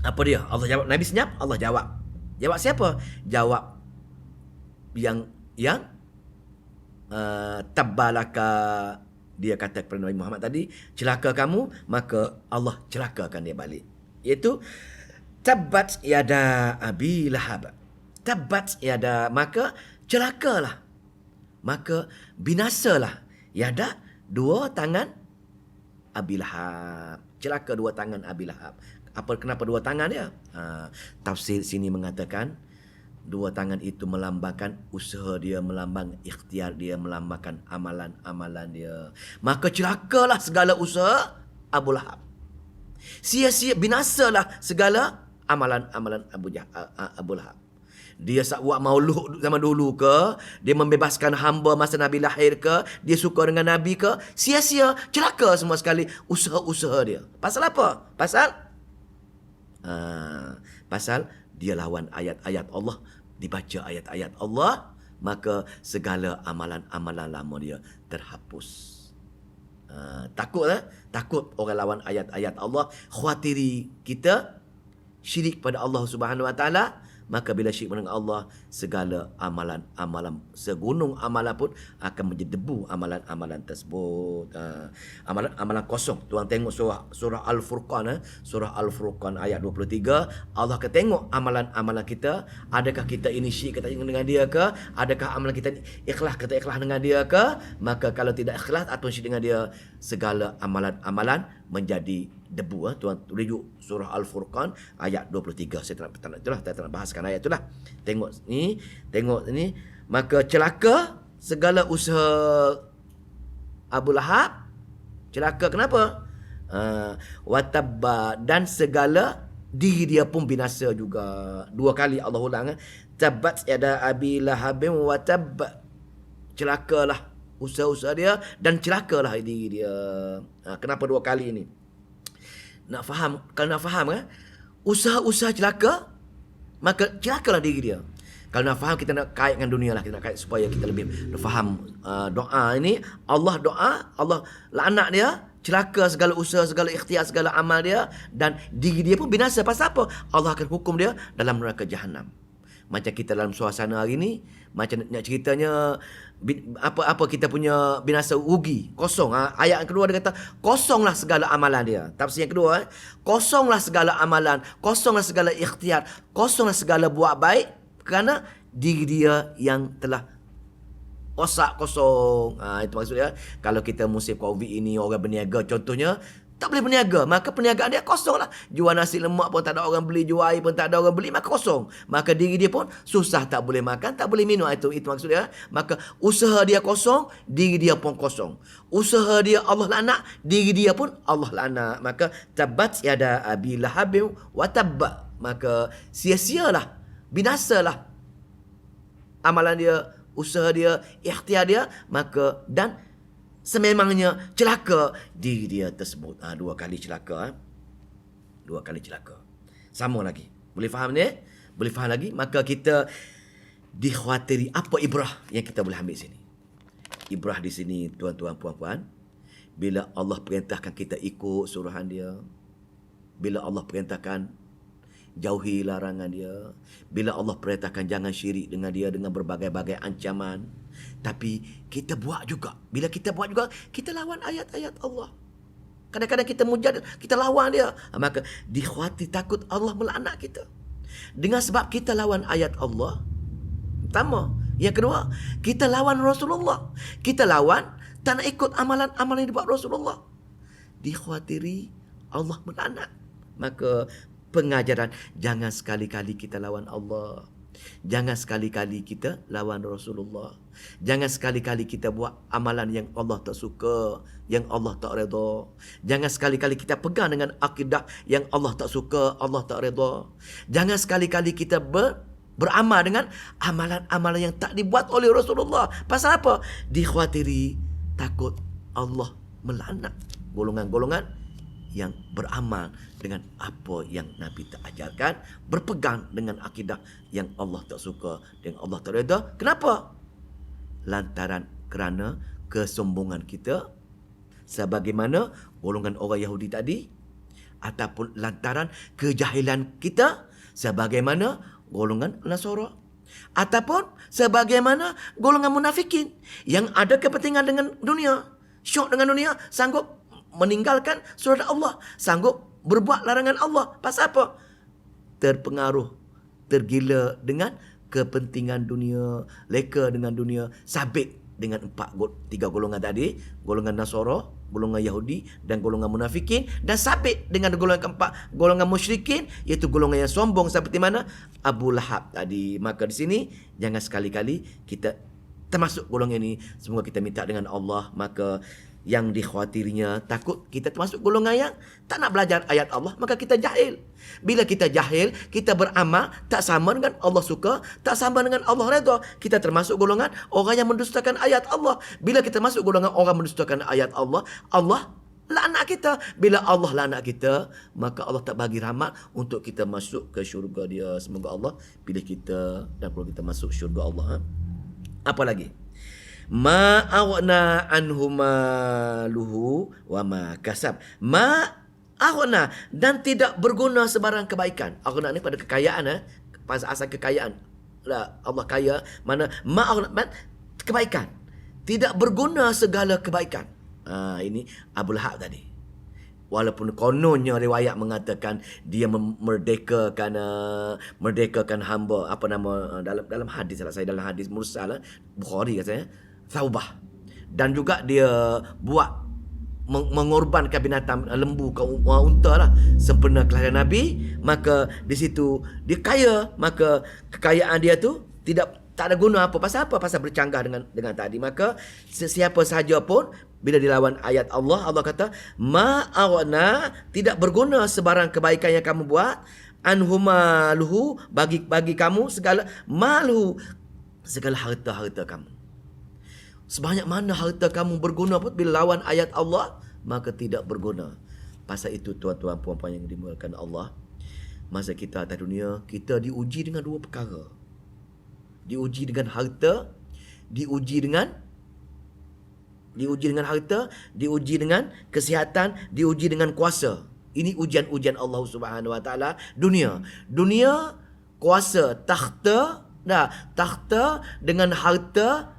Apa dia? Allah jawab. Nabi senyap, Allah jawab. Jawab siapa? Jawab yang tabbalaka. Dia kata kepada Nabi Muhammad tadi, celaka kamu, maka Allah celakakan dia balik. Iaitu tabbat yada abi lahab. Tabbat yada, maka celakalah. Maka binasalah. Yada, dua tangan Abi Lahab. Celaka dua tangan Abi Lahab. Kenapa dua tangan dia? Tafsir sini mengatakan dua tangan itu melambangkan usaha dia, melambang ikhtiar dia, melambangkan amalan-amalan dia. Maka celakalah segala usaha Abu Lahab. Sia-sia, binasalah segala amalan-amalan Abu Lahab. Dia buat maulud zaman dulu ke, dia membebaskan hamba masa Nabi lahir ke, dia suka dengan Nabi ke, sia-sia, celaka semua sekali usaha-usaha dia. Pasal apa? Pasal dia lawan ayat-ayat Allah, dibaca ayat-ayat Allah, maka segala amalan-amalan lama dia terhapus. Takut orang lawan ayat-ayat Allah, khawatiri kita syirik pada Allah Subhanahu Wa Taala. Maka bila syirik dengan Allah, segala amalan segunung amalan pun akan menjadi debu amalan-amalan tersebut. Amalan kosong. Tuan tengok surah Al-Furqan, surah Al-Furqan ayat 23, Allah akan tengok amalan-amalan kita, adakah kita ini syirik kita dengan dia ke, adakah amalan kita ikhlas kita ikhlas dengan dia ke. Maka kalau tidak ikhlas atau syirik dengan dia, segala amalan-amalan menjadi debu. Tuan rujuk surah Al-Furqan ayat 23. Saya tak nak bahaskan ayat itulah. Tengok ni. Maka celaka segala usaha Abu Lahab. Celaka kenapa? Watabba, dan segala diri dia pun binasa juga. Dua kali Allah ulang. Tabat yada Abi Lahabin wa tabba. Celakalah usaha-usaha dia dan celakalah diri dia. Kenapa dua kali ini? Kalau nak faham usaha-usaha celaka, maka celakalah diri dia. Kalau nak faham, kita nak kait dengan dunia lah. Kita nak kait supaya kita lebih faham doa ini. Allah laknat dia, celaka segala usaha, segala ikhtiar, segala amal dia, dan diri dia pun binasa. Pasal apa? Allah akan hukum dia dalam neraka Jahannam. Macam kita dalam suasana hari ni, macam nak ceritanya apa kita punya binasa rugi, kosong. Ayat yang kedua dia kata kosonglah segala amalan dia. Tafsir yang kedua, kosonglah segala amalan, kosonglah segala ikhtiar, kosonglah segala buat baik, kerana diri dia yang telah osak kosong. Itu maksudnya kalau kita musim Covid ini orang berniaga contohnya, tak boleh berniaga, maka perniagaan dia kosong lah. Jual nasi lemak pun tak ada orang beli, jual air pun tak ada orang beli, maka kosong. Maka diri dia pun susah, tak boleh makan, tak boleh minum. Itu maksudnya. Maka usaha dia kosong, diri dia pun kosong. Usaha dia Allah laknat, diri dia pun Allah laknat. Maka tabat yada Abi Lahabin wa tabba. Maka sia-sialah, binasalah amalan dia, usaha dia, ikhtiar dia, maka dan sememangnya celaka diri dia tersebut. Dua kali celaka. 2 kali celaka. Sama lagi. Boleh faham ni? Boleh faham lagi? Maka kita dikhawatiri apa ibrah yang kita boleh ambil sini. Ibrah di sini tuan-tuan puan-puan, bila Allah perintahkan kita ikut suruhan dia, bila Allah perintahkan jauhi larangan dia, bila Allah perintahkan jangan syirik dengan dia dengan berbagai-bagai ancaman, tapi kita buat juga. Bila kita buat juga, kita lawan ayat-ayat Allah. Kadang-kadang kita mujadil, kita lawan dia. Maka dikhawati takut Allah melaknat kita. Dengan sebab kita lawan ayat Allah. Pertama. Yang kedua, kita lawan Rasulullah. Kita lawan, tak nak ikut amalan-amalan yang dibuat Rasulullah. Dikhawatiri Allah melaknat. Maka pengajaran, jangan sekali-kali kita lawan Allah. Jangan sekali-kali kita lawan Rasulullah. Jangan sekali-kali kita buat amalan yang Allah tak suka, yang Allah tak redha. Jangan sekali-kali kita pegang dengan akidah yang Allah tak suka, Allah tak redha. Jangan sekali-kali kita beramal dengan amalan-amalan yang tak dibuat oleh Rasulullah. Pasal apa? Dikhawatiri takut Allah melaknat golongan-golongan yang beramal dengan apa yang Nabi tak ajarkan, berpegang dengan akidah yang Allah tak suka, yang Allah tak redha. Kenapa? Lantaran kerana kesombongan kita, sebagaimana golongan orang Yahudi tadi, ataupun lantaran kejahilan kita, sebagaimana golongan Nasara, ataupun sebagaimana golongan munafikin yang ada kepentingan dengan dunia, syok dengan dunia, sanggup meninggalkan surat Allah, sanggup berbuat larangan Allah. Pasal apa? Terpengaruh, tergila dengan kepentingan dunia, leka dengan dunia, sabit dengan 3 golongan tadi, golongan Nasara, golongan Yahudi dan golongan munafikin, dan sabit dengan golongan keempat, golongan musyrikin, iaitu golongan yang sombong seperti mana Abu Lahab tadi. Maka di sini jangan sekali-kali kita termasuk golongan ini. Semoga kita minta dengan Allah, maka yang dikhawatirinya takut kita termasuk golongan yang tak nak belajar ayat Allah, maka kita jahil. Bila kita jahil, kita beramal tak sama dengan Allah suka, tak sama dengan Allah redha, kita termasuk golongan orang yang mendustakan ayat Allah. Bila kita masuk golongan orang mendustakan ayat Allah, Allah laknat kita. Bila Allah laknat kita, maka Allah tak bagi rahmat untuk kita masuk ke syurga dia. Semoga Allah pilih kita dan kalau kita masuk syurga Allah. Apa lagi? Ma aghna anhu maluhu wa ma kasab. Ma aghna, dan tidak berguna sebarang kebaikan. Aghna ni pada kekayaan, pada asal kekayaan. Allah kaya, mana ma aghna kebaikan. Tidak berguna segala kebaikan. Ini Abu Lahab tadi. Walaupun kononnya riwayat mengatakan dia merdekakan hamba, apa nama dalam hadis, salah saya dalam hadis mursal Bukhari katanya, Thaubah. Dan juga dia buat mengorbankan binatang lembu ke unta lah, sempena kelahiran Nabi. Maka di situ dia kaya, maka kekayaan dia tu tak ada guna apa. Pasal apa? Pasal bercanggah dengan tadi. Maka sesiapa sahaja pun bila dilawan ayat Allah, Allah kata ma'aghna, tidak berguna sebarang kebaikan yang kamu buat, anhumaluhu, bagi kamu segala maluhu, segala harta-harta kamu. Sebanyak mana harta kamu berguna pun bila lawan ayat Allah, maka tidak berguna. Pasal itu tuan-tuan puan-puan yang dimuliakan Allah, masa kita atas dunia, kita diuji dengan 2 perkara. Diuji dengan harta, diuji dengan harta, diuji dengan kesihatan, diuji dengan kuasa. Ini ujian-ujian Allah Subhanahu Wa Taala. Dunia, kuasa, takhta dengan harta.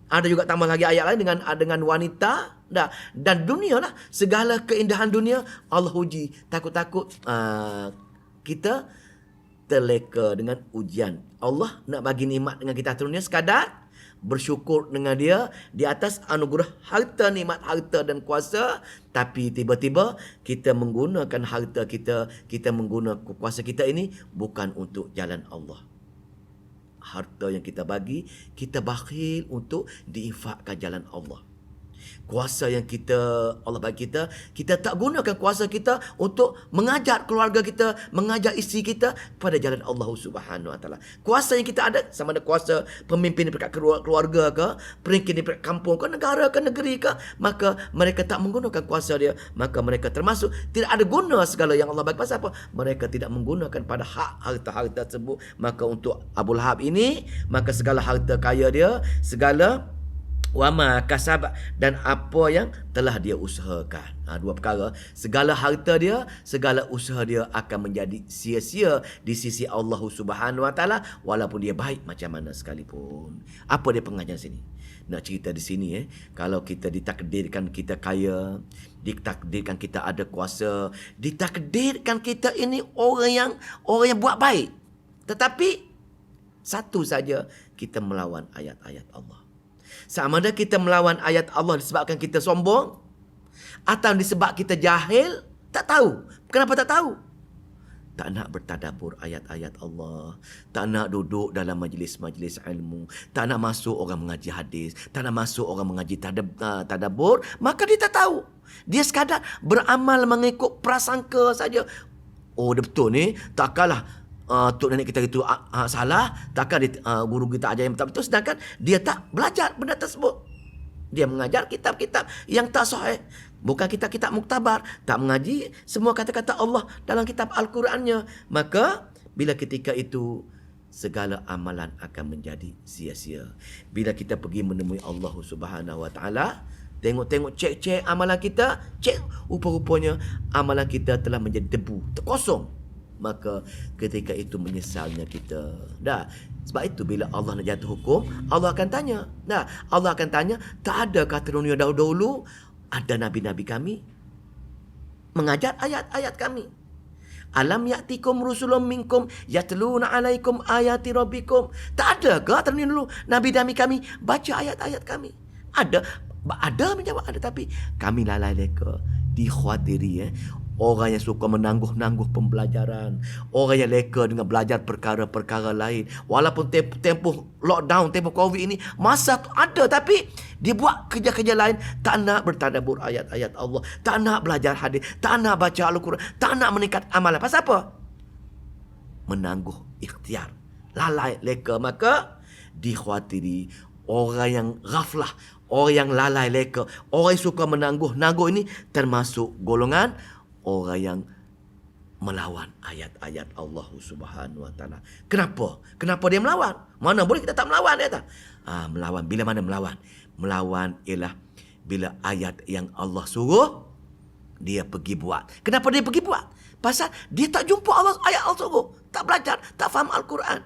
Ada juga tambah lagi ayat lain dengan wanita, dan dunia lah, segala keindahan dunia Allah uji. Takut-takut kita terleka dengan ujian. Allah nak bagi nikmat dengan kita dunia, sekadar bersyukur dengan dia di atas anugerah harta, nikmat harta dan kuasa. Tapi tiba-tiba kita menggunakan harta kita menggunakan kuasa kita ini bukan untuk jalan Allah. Harta yang kita bagi, kita bakhil untuk diinfakkan jalan Allah. Kuasa yang Allah bagi kita tak gunakan kuasa kita untuk mengajar keluarga kita, mengajar isteri kita pada jalan Allah Subhanahu Wa Taala. Kuasa yang kita ada, sama ada kuasa pemimpin di peringkat keluarga ke, pemimpin di peringkat kampung ke, negara ke, negeri ke, maka mereka tak menggunakan kuasa dia, maka mereka termasuk tidak ada guna segala yang Allah bagi. Pasal apa? Mereka tidak menggunakan pada hak harta-harta tersebut. Maka untuk Abu Lahab ini, maka segala harta kaya dia, segala wama kasab, dan apa yang telah dia usahakan. Dua perkara. Segala harta dia, segala usaha dia akan menjadi sia-sia di sisi Allah Subhanahu Wa Taala, walaupun dia baik macam mana sekalipun. Apa dia pengajaran sini? Nak cerita di sini, kalau kita ditakdirkan kita kaya, ditakdirkan kita ada kuasa, ditakdirkan kita ini orang yang buat baik, tetapi satu saja, kita melawan ayat-ayat Allah. Sama ada kita melawan ayat Allah disebabkan kita sombong, atau disebab kita jahil, tak tahu. Kenapa tak tahu? Tak nak bertadabbur ayat-ayat Allah, tak nak duduk dalam majlis-majlis ilmu, tak nak masuk orang mengaji hadis, tak nak masuk orang mengaji tadabbur, maka dia tak tahu. Dia sekadar beramal mengikut prasangka saja. Oh, dia betul ni, takkanlah tok nenek kita itu salah, takkan guru kita ajar yang betul-betul, sedangkan dia tak belajar benda tersebut. Dia mengajar kitab-kitab yang tak sahih, bukan kitab-kitab muktabar, tak mengaji semua kata-kata Allah dalam kitab Al-Qurannya. Maka bila ketika itu segala amalan akan menjadi sia-sia. Bila kita pergi menemui Allah Subhanahu Wa Taala, tengok-tengok, cek amalan kita, cek rupa-rupanya amalan kita telah menjadi debu, terkosong. Maka ketika itu menyesalnya kita. Sebab itu bila Allah nak jatuh hukum, Allah akan tanya. Allah akan tanya, tak ada kata dunia dahulu ada nabi-nabi kami mengajar ayat-ayat kami. Alam ya'tikum rusulun minkum yatluna alaikum ayati rabbikum. Tak ada ke atas dunia dulu nabi-nabi kami baca ayat-ayat kami? Ada menjawab ada, tapi kami lalai leka, dikhawatiri orang yang suka menangguh-nangguh pembelajaran, orang yang leka dengan belajar perkara-perkara lain. Walaupun tempoh lockdown, tempoh COVID ini, masa tu ada, tapi dia buat kerja-kerja lain. Tak nak bertadabbur ayat-ayat Allah, tak nak belajar hadis, tak nak baca Al-Quran, tak nak meningkat amalan. Pasal apa? Menangguh ikhtiar, lalai leka. Maka dikhawatiri orang yang ghaflah, orang yang lalai leka, orang yang suka menangguh-nangguh ini termasuk golongan orang yang melawan ayat-ayat Allah Subhanahu Wa Taala. Kenapa? Kenapa dia melawan? Mana boleh kita tak melawan, dia tak? Melawan. Bila mana melawan? Melawan ialah bila ayat yang Allah suruh, dia pergi buat. Kenapa dia pergi buat? Pasal dia tak jumpa ayat Allah suruh, tak belajar, tak faham Al-Quran.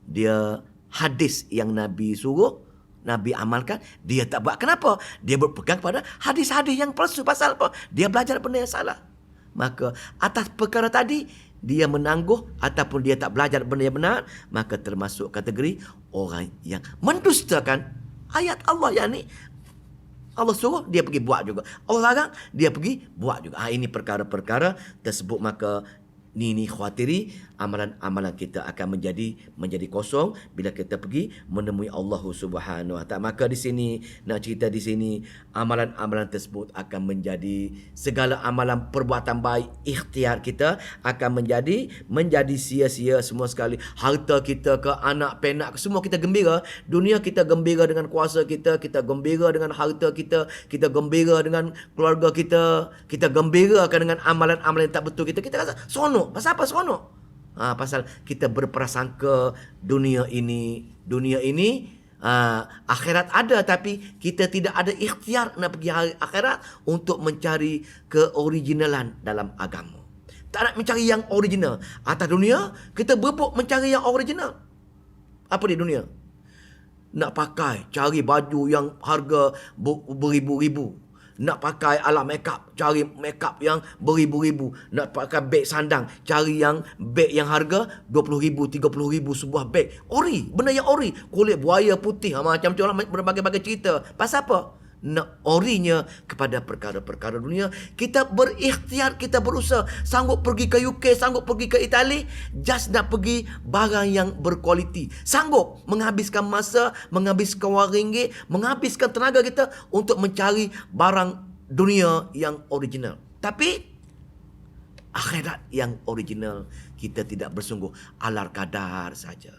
Dia hadis yang Nabi suruh, Nabi amalkan, dia tak buat. Kenapa? Dia berpegang pada hadis-hadis yang palsu. Pasal apa? Dia belajar benda yang salah. Maka atas perkara tadi, dia menangguh ataupun dia tak belajar benda yang benar, maka termasuk kategori orang yang mendustakan ayat Allah. Yang ni Allah suruh, dia pergi buat juga. Allah larang, dia pergi buat juga. Ini perkara-perkara tersebut. Maka ni khawatiri amalan-amalan kita akan menjadi kosong bila kita pergi menemui Allah Subhanahu Wa Taala. Maka di sini nak cerita di sini, amalan-amalan tersebut akan menjadi segala amalan perbuatan baik ikhtiar kita akan menjadi sia-sia semua sekali. Harta kita ke, anak penak ke, semua kita gembira. Dunia kita gembira dengan kuasa kita gembira dengan harta kita gembira dengan keluarga kita gembirakan dengan amalan-amalan yang tak betul kita rasa seronok. Pasal apa seronok? Pasal kita berprasangka dunia ini akhirat ada, tapi kita tidak ada ikhtiar nak pergi akhirat untuk mencari keoriginalan dalam agama. Tak nak mencari yang original. Atas dunia kita berebut mencari yang original. Apa di dunia? Nak pakai, cari baju yang harga beribu-ribu. Nak pakai alat makeup, cari makeup yang beribu-ribu. Nak pakai beg sandang, cari yang beg yang harga 20,000, 30,000 sebuah beg. Ori, benda yang ori. Kulit buaya putih, macam-macam lah, berbagai-bagai cerita. Pasal apa? nak orinya kepada perkara-perkara dunia. Kita berikhtiar, kita berusaha, sanggup pergi ke UK, sanggup pergi ke Itali, just nak pergi barang yang berkualiti. Sanggup menghabiskan masa, menghabiskan wang ringgit, menghabiskan tenaga kita untuk mencari barang dunia yang original. Tapi akhirat yang original kita tidak bersungguh, alar kadar saja.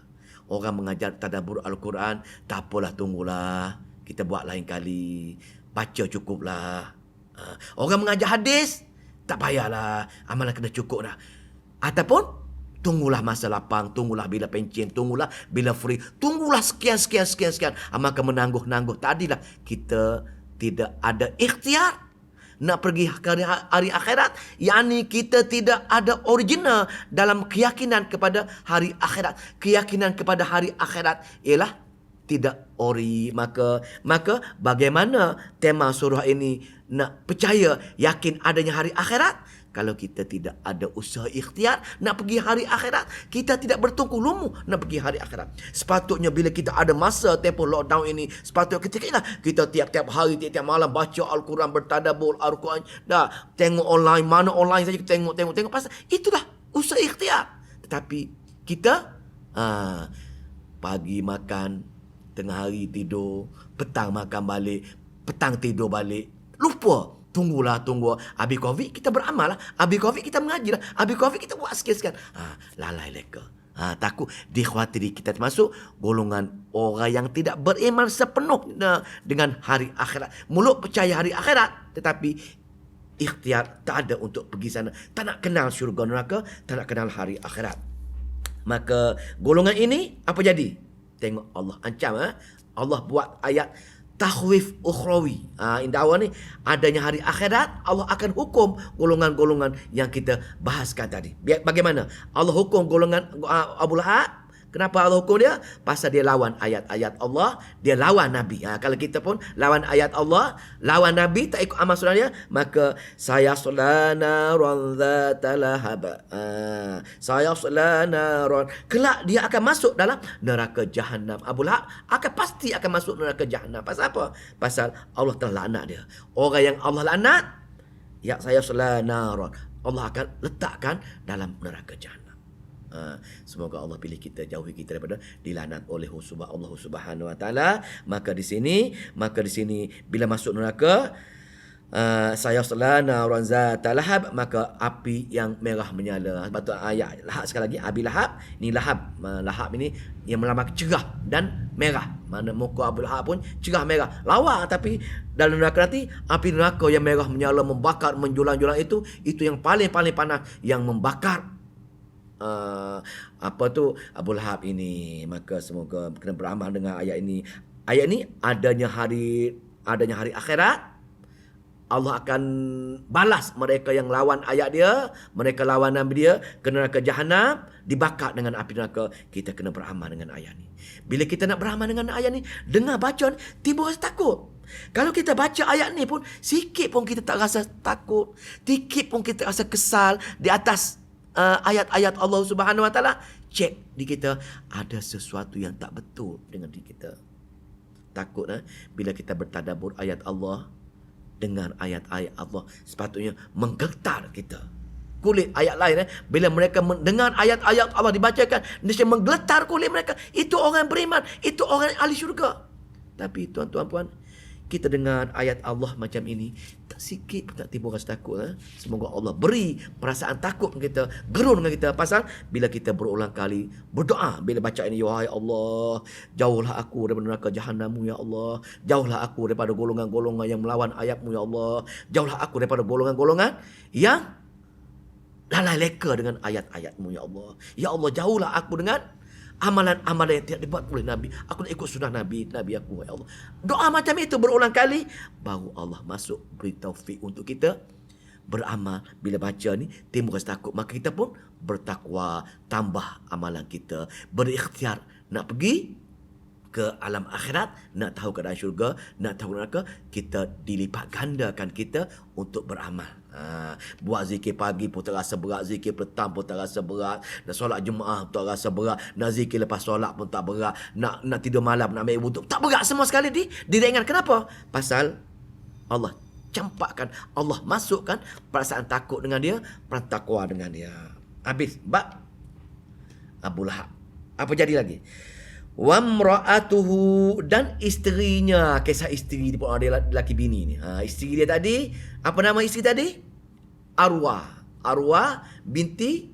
Orang mengajar tadabbur Al-Quran, tak apalah, tunggulah, kita buat lain kali, baca cukuplah. Orang mengajar hadis, tak payahlah, amalan kena cukup dah. Ataupun tunggulah masa lapang, tunggulah bila pencen, tunggulah bila free, tunggulah sekian. Maka menangguh-nangguh. Tadilah kita tidak ada ikhtiar nak pergi ke hari akhirat, yakni kita tidak ada original dalam keyakinan kepada hari akhirat. Keyakinan kepada hari akhirat ialah tidak ori. Maka bagaimana tema surah ini nak percaya, yakin adanya hari akhirat, kalau kita tidak ada usaha ikhtiar nak pergi hari akhirat, kita tidak bertungku lumu nak pergi hari akhirat. Sepatutnya bila kita ada masa tempoh lockdown ini, sepatutnya kita tiap-tiap hari, tiap-tiap malam baca Al-Quran, bertadabbur Al-Quran, dah tengok online, mana online saja kita tengok pasal itulah usaha ikhtiar. Tetapi kita pagi makan, tengah hari tidur, petang makan balik, petang tidur balik, lupa. Tunggu. Habis Covid kita beramal lah. Habis Covid kita mengaji lah. Habis Covid kita buat sikit-sikit. Lalai leka. Takut dikhawatiri kita termasuk golongan orang yang tidak beriman sepenuhnya dengan hari akhirat. Mulut percaya hari akhirat, tetapi ikhtiar tak ada untuk pergi sana. Tak nak kenal syurga neraka, tak nak kenal hari akhirat. Maka golongan ini apa jadi? Tengok Allah ancam. Allah buat ayat takhwif ukhrawi. Indah awal ni, adanya hari akhirat, Allah akan hukum golongan-golongan yang kita bahaskan tadi. Bagaimana Allah hukum golongan Abu Lahab? Kenapa Allah hukum dia? Pasal dia lawan ayat-ayat Allah, dia lawan Nabi. Kalau kita pun lawan ayat Allah, lawan Nabi, tak ikut amal sunnah dia, maka sayasla naran dzata lahab. Sayasla naran, kelak dia akan masuk dalam neraka jahanam. Abu Lahab pasti akan masuk neraka jahanam. Pasal apa? Pasal Allah telah laknat dia. Orang yang Allah laknat, ya sayasla naran, Allah akan letakkan dalam neraka jahanam. Semoga Allah pilih kita, jauhi kita daripada dilaknat oleh Allah Subhanahu Wa Taala. Maka di sini bila masuk neraka, sayasla naran zata lahab, maka api yang merah menyala. Sebab tu ayat Lahab sekali lagi, Abi Lahab ni Lahab ini yang melambang cerah dan merah. Mana muka Abu Lahab pun cerah merah, lawa. Tapi dalam neraka nanti, api neraka yang merah menyala, membakar, menjulang-julang, itu yang paling panas, yang membakar Abu Lahab ini. Maka semoga kena beramal dengan ayat ini. Ayat ini adanya hari akhirat. Allah akan balas mereka yang lawan ayat dia, mereka lawan Nabi dia, ke neraka jahanam, dibakar dengan api neraka. Kita kena beramal dengan ayat ni. Bila kita nak beramal dengan ayat ni, dengar baca ni, tiba rasa takut. Kalau kita baca ayat ni pun, sikit pun kita tak rasa takut, sikit pun kita rasa kesal di atas ayat-ayat Allah Subhanahu Wa Taala, cek di kita ada sesuatu yang tak betul dengan diri kita. Takut bila kita bertadabbur ayat Allah, dengar ayat-ayat Allah, sepatutnya menggetar kita. Kulit ayat lain bila mereka mendengar ayat-ayat Allah dibacakan, dia menggeletar kulit mereka. Itu orang beriman, itu orang ahli syurga. Tapi tuan-tuan puan, kita dengar ayat Allah macam ini, tak sikit pun tak timbul rasa takut. Semoga Allah beri perasaan takut kita, gerun dengan kita. Pasal bila kita berulang kali berdoa, bila baca ini, ya Allah, jauhlah aku daripada neraka jahanam-Mu ya Allah, jauhlah aku daripada golongan-golongan yang melawan ayat-Mu ya Allah, jauhlah aku daripada golongan-golongan yang lalai leka dengan ayat-ayat-Mu ya Allah. Ya Allah, jauhlah aku dengan amalan-amalan yang tidak dibuat oleh Nabi. Aku nak ikut sunnah Nabi aku, ya Allah. Doa macam itu berulang kali, baru Allah masuk beri taufik untuk kita beramal. Bila baca ni timbul rasa takut, maka kita pun bertakwa, tambah amalan kita, berikhtiar nak pergi ke alam akhirat, nak tahu keadaan syurga, nak tahu neraka. Kita dilipat gandakan kita untuk beramal. Buat zikir pagi pun terasa berat, zikir petang pun terasa berat, nak solat Jumaat pun terasa berat, nak zikir lepas solat pun tak berat, nak tidur malam, nak ambil wuduk tak berat, semua sekali diringan. Kenapa? Pasal Allah campakkan, Allah masukkan perasaan takut dengan dia, perasaan takwa dengan dia. Habis bab Abu Lahab. Apa jadi lagi? Wamra'atuhu, dan isterinya. Kisah isteri dia, dia lelaki bini ni. Isteri dia tadi, apa nama isteri tadi? Arwah binti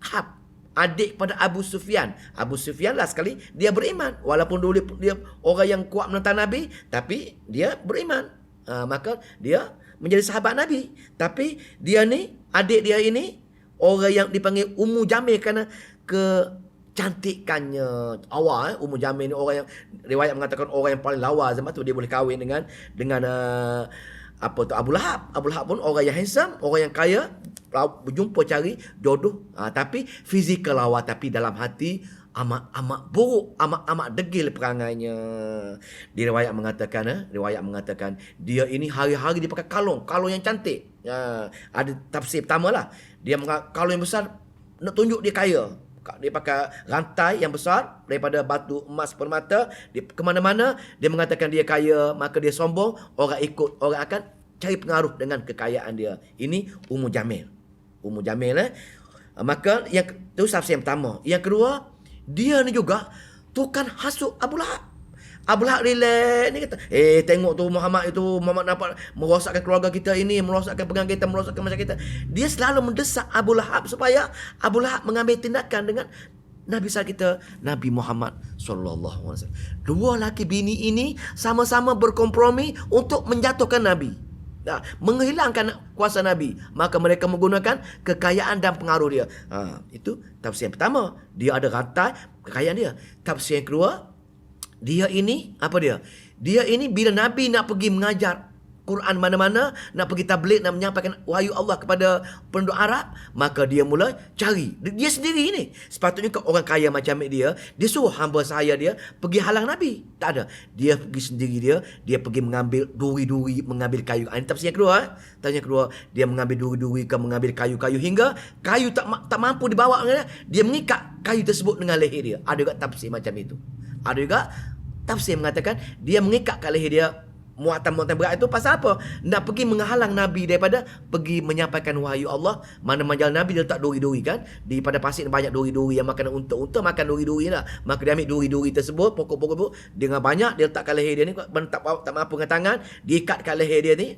Hab, adik pada Abu Sufyan. Abu Sufyan lah sekali dia beriman, walaupun dulu dia orang yang kuat menentang Nabi, tapi dia beriman. Maka dia menjadi sahabat Nabi. Tapi dia ni, adik dia ini orang yang dipanggil Ummu Jamil kerana kecantikannya. Ummu Jamil ni orang yang riwayat mengatakan orang yang paling lawa zaman tu, dia boleh kahwin dengan Abu Lahab. Abu Lahab pun orang yang handsome, orang yang kaya, berjumpa cari jodoh. Tapi fizikal lawa, tapi dalam hati amat buruk, amat degil perangainya. Riwayat mengatakan dia ini hari-hari dia pakai kalung yang cantik. Ada tafsir pertama lah. Dia kalung yang besar nak tunjuk dia kaya. Dia pakai rantai yang besar daripada batu emas permata. Dia ke mana-mana dia mengatakan dia kaya, maka dia sombong, orang ikut, orang akan cari pengaruh dengan kekayaan dia. Ini Ummu Jamil. Maka yang itu tafsir yang pertama. Yang kedua, dia ni juga tukang hasut Abu Lahab. Abu Lahab relax ni kata, tengok tu Muhammad nampak merosakkan keluarga kita ini, merosakkan pegang kita, merosakkan macam kita. Dia selalu mendesak Abu Lahab supaya Abu Lahab mengambil tindakan dengan Nabi besar kita, Nabi Muhammad sallallahu alaihi wasallam. Dua laki bini ini sama-sama berkompromi untuk menjatuhkan Nabi, menghilangkan kuasa Nabi. Maka mereka menggunakan kekayaan dan pengaruh dia. Itu tafsir yang pertama. Dia ada rantai kekayaan dia. Tafsir yang kedua, dia ini Dia ini bila Nabi nak pergi mengajar Quran mana-mana, nak pergi tabligh, nak menyampaikan wahyu Allah kepada penduduk Arab, maka dia mula cari. Dia sendiri ni. Sepatutnya orang kaya macam dia suruh hamba sahaya dia pergi halang Nabi. Tak ada. Dia pergi sendiri dia pergi mengambil duri-duri, mengambil kayu. Ini tafsir yang kedua. Tafsir yang kedua, dia mengambil duri-duri ke mengambil kayu-kayu hingga kayu tak mampu dibawa. Dia mengikat kayu tersebut dengan leher dia. Ada juga tafsir macam itu. Ada juga tafsir mengatakan dia mengikat kat leher dia. Muatan berat itu pasal apa? Nak pergi menghalang Nabi daripada pergi menyampaikan wahyu Allah. Mana jalan Nabi dia letak duri-duri kan. Di pada pasir banyak duri-duri yang makan unta makan duri-duri lah. Maka dia ambil duri-duri tersebut, pokok-pokok dengan banyak dia letak kat leher dia ni, tak mampu dengan tangan, dia ikat kat leher dia ni.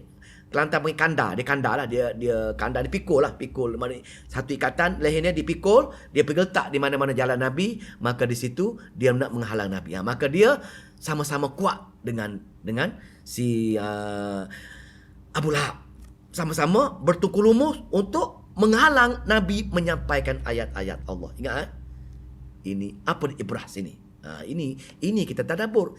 Kelantan panggil kandar, dia kandar lah, dia kandar, dia pikul. Mana satu ikatan lehernya dipikul, dia pergi letak di mana-mana jalan Nabi, maka di situ dia nak menghalang Nabi. Maka dia sama-sama kuat dengan si Abu Lahab, sama-sama bertukar lumus untuk menghalang Nabi menyampaikan ayat-ayat Allah. Ingat ini apa ibrah sini. Ini kita tadabbur.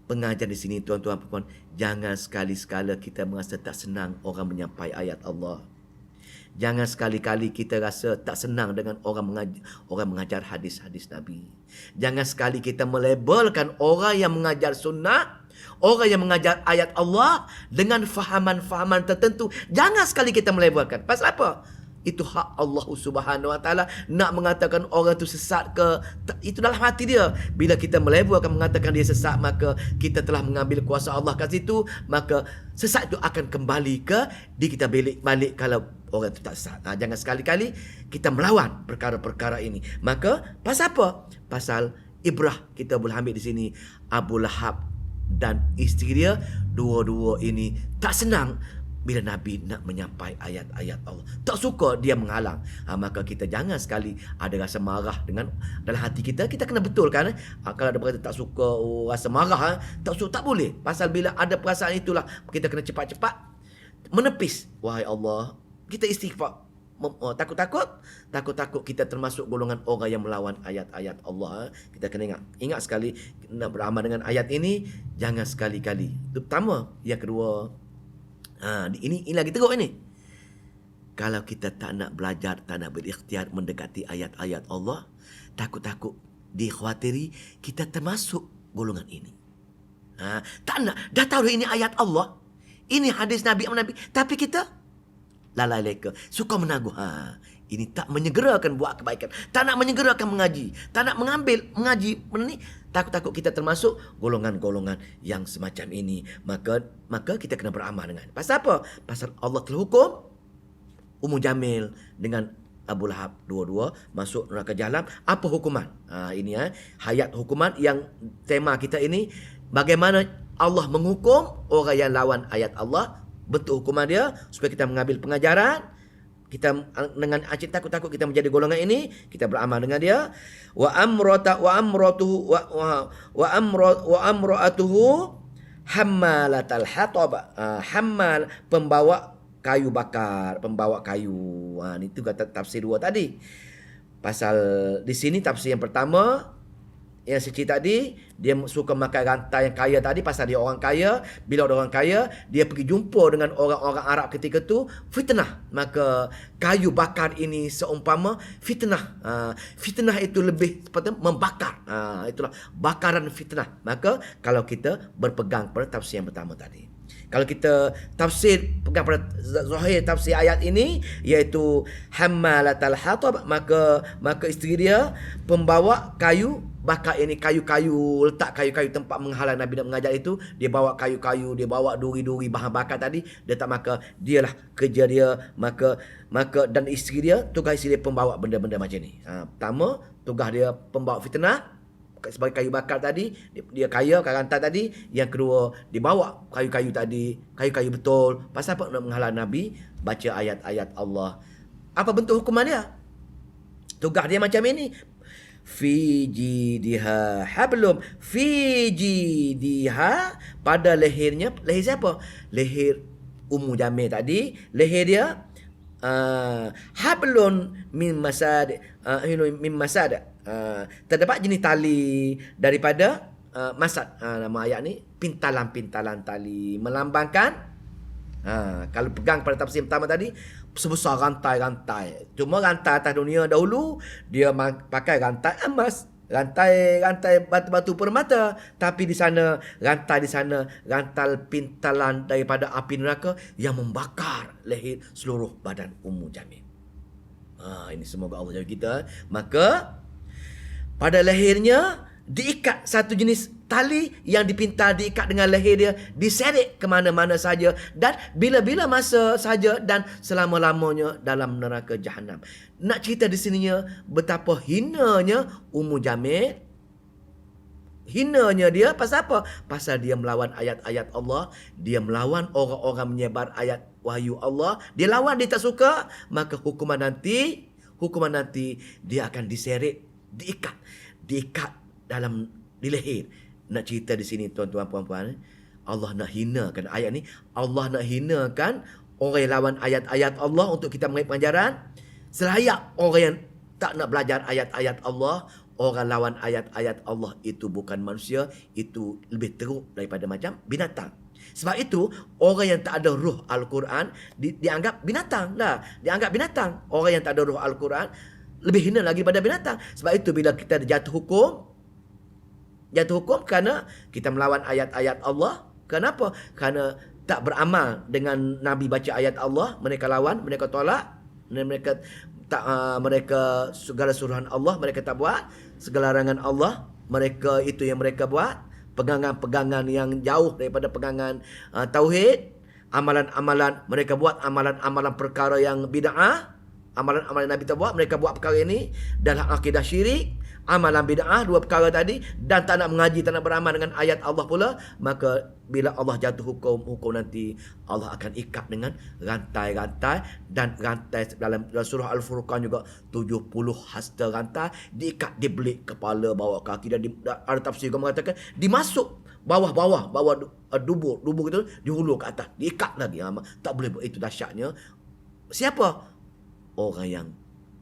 Pengajar di sini tuan-tuan puan, jangan sekali-sekala kita merasa tak senang orang menyampaikan ayat Allah. Jangan sekali-kali kita rasa tak senang dengan orang mengajar hadis-hadis Nabi. Jangan sekali kita melabelkan orang yang mengajar sunnah, orang yang mengajar ayat Allah dengan fahaman-fahaman tertentu. Jangan sekali kita melabelkan. Pasal apa? Itu hak Allah Subhanahu Wa Taala. Nak mengatakan orang itu sesat ke, itu dalam hati dia. Bila kita melabelkan mengatakan dia sesat, maka kita telah mengambil kuasa Allah kat situ. Maka sesat itu akan kembali ke di kita balik kalau orang itu tak sesat. Jangan sekali-kali kita melawan perkara-perkara ini. Maka pasal apa? Pasal ibrah kita boleh ambil di sini. Abu Lahab dan isteri dia, dua-dua ini tak senang bila Nabi nak menyampai ayat-ayat Allah. Tak suka dia menghalang. Maka kita jangan sekali ada rasa marah dengan dalam hati kita. Kita kena betulkan. Kalau ada berkata tak suka, rasa marah, tak boleh. Pasal bila ada perasaan itulah, kita kena cepat-cepat menepis. Wahai Allah, kita istighfar. Takut kita termasuk golongan orang yang melawan ayat-ayat Allah. Kita kena ingat sekali, nak beramal dengan ayat ini, jangan sekali-kali. Itu pertama. Yang kedua, ini lagi teruk ini. Kalau kita tak nak belajar, tak nak berikhtiar mendekati ayat-ayat Allah, takut-takut dikhawatiri kita termasuk golongan ini. Tak nak. Dah tahu ini ayat Allah, ini hadis Nabi, tapi kita lalai leka, suka menaguh. Ini tak menyegerakan buat kebaikan, tak nak menyegerakan mengaji, tak nak mengambil mengaji. Benda ni takut-takut kita termasuk golongan-golongan yang semacam ini. Maka kita kena beramal dengan. Pasal apa? Pasal Allah telah hukum Ummu Jamil dengan Abu Lahab dua-dua masuk neraka jahanam. Apa hukuman? Ini hayat hukuman yang tema kita ini, bagaimana Allah menghukum orang yang lawan ayat Allah. Bentuk hukuman dia supaya kita mengambil pengajaran. Kita dengan acik takut-takut kita menjadi golongan ini, kita beramal dengan dia. Wa amratuhu hammalatal hatab. Hammal, pembawa kayu bakar, pembawa kayu. Itu kata tafsir dua tadi. Pasal di sini tafsir yang pertama yang saya cerita tadi, dia suka makan rantai yang kaya tadi pasal dia orang kaya. Bila orang kaya, dia pergi jumpa dengan orang-orang Arab ketika tu, fitnah. Maka kayu bakar ini seumpama fitnah. Fitnah itu lebih seperti membakar. Itulah bakaran fitnah. Maka kalau kita berpegang pada tafsir yang pertama tadi, kalau kita pegang pada zahir tafsir ayat ini, iaitu hammalatal hatab, maka isteri dia pembawa kayu bakar ini, kayu-kayu, letak kayu-kayu tempat menghalang Nabi nak mengajar itu. Dia bawa kayu-kayu, dia bawa duri-duri bahan bakar tadi. Dia tak, maka dialah kerja dia. Maka dan isteri dia, tugas isteri dia pembawa benda-benda macam ni. Pertama, tugas dia pembawa fitnah sebagai kayu bakar tadi. Dia kaya, rantai tadi. Yang kedua, dia bawa kayu-kayu tadi, kayu-kayu betul. Pasal apa? Nak menghalang Nabi baca ayat-ayat Allah. Apa bentuk hukuman dia? Tugas dia macam ini. Fi jidiha hablum. Fi jidiha, pada lehernya. Leher siapa? Leher Ummu Jamil tadi. Leher dia hablun min masad. Min masad. Terdapat jenis tali daripada masad. Nama ayat ni pintalan-pintalan tali, melambangkan kalau pegang pada tafsir pertama tadi, sebesar rantai-rantai. Cuma rantai atas dunia dahulu dia pakai rantai emas, rantai batu-batu permata. Tapi di sana rantai pintalan daripada api neraka yang membakar leher seluruh badan Ummu Jamil. Ini semoga Allah jaga kita. Maka pada lehernya diikat satu jenis tali yang dipintal, diikat dengan leher dia, diseret ke mana-mana saja dan bila-bila masa saja dan selama-lamanya dalam neraka jahanam. Nak cerita di sininya betapa hinanya Ummu Jamil. Hinanya dia pasal apa? Pasal dia melawan ayat-ayat Allah, dia melawan orang-orang menyebar ayat wahyu Allah. Dia lawan, dia tak suka, maka hukuman nanti dia akan diseret, diikat dalam di leher. Nak cerita di sini tuan-tuan puan-puan, Allah nak hinakan ayat ni. Allah nak hinakan orang yang lawan ayat-ayat Allah untuk kita mengambil pengajaran. Selayak orang yang tak nak belajar ayat-ayat Allah, orang lawan ayat-ayat Allah itu bukan manusia, itu lebih teruk daripada macam binatang. Sebab itu orang yang tak ada ruh Al-Quran dianggap binatang lah. Dianggap binatang. Orang yang tak ada ruh Al-Quran lebih hina lagi daripada binatang. Sebab itu bila kita jatuh hukum kerana kita melawan ayat-ayat Allah. Kenapa? Kerana tak beramal dengan Nabi baca ayat Allah. Mereka lawan, mereka tolak, mereka tak mereka segala suruhan Allah mereka tak buat, segala larangan Allah mereka itu yang mereka buat, pegangan-pegangan yang jauh daripada pegangan tauhid, amalan-amalan mereka buat, amalan-amalan perkara yang bid'ah, amalan-amalan Nabi tak buat, mereka buat perkara ini dalam akidah syirik, amalan bid'ah, dua perkara tadi, dan tak nak mengaji, tak nak beramal dengan ayat Allah pula. Maka bila Allah jatuh hukum nanti Allah akan ikat dengan rantai-rantai, dan rantai dalam surah Al-Furqan juga 70 hasta rantai diikat, dibelit kepala, bawah kaki, dan ada tafsir juga mengatakan dimasuk bawah dubur itu dihulur ke atas, diikat lagi. Tak boleh buat itu. Dahsyatnya siapa? Orang yang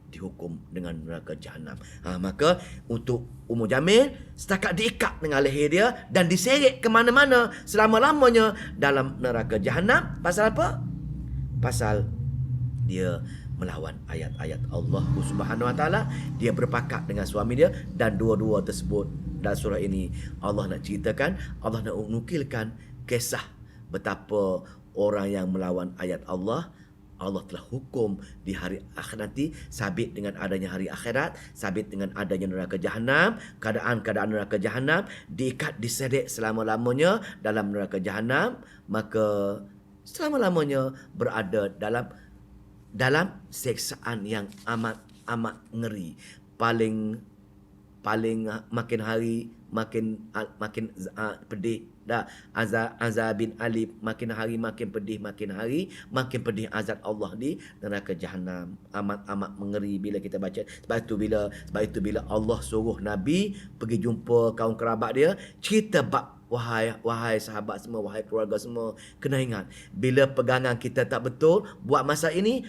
dihukum dengan neraka jahanam. Maka untuk Ummu Jamil setakat diikat dengan leher dia dan diseret ke mana-mana selama-lamanya dalam neraka jahanam. Pasal apa? Pasal dia melawan ayat-ayat Allah Subhanahu Wa Taala. Dia berpakat dengan suami dia, dan dua-dua tersebut dalam surah ini Allah nak ceritakan, Allah nak nukilkan kisah betapa orang yang melawan ayat Allah Allah telah hukum di hari akhirat nanti, sabit dengan adanya hari akhirat, sabit dengan adanya neraka jahanam, keadaan neraka jahanam diikat, disedek selama-lamanya dalam neraka jahanam, maka selama-lamanya berada dalam seksaan yang amat ngeri. Paling makin hari makin pedih dah, azabin alif, makin hari makin pedih, makin hari makin pedih azab Allah di neraka jahanam, amat mengeri bila kita baca. Sebab itu bila Allah suruh Nabi pergi jumpa kaum kerabat dia, cerita bab wahai sahabat semua, wahai keluarga semua, kena ingat bila pegangan kita tak betul buat masa ini,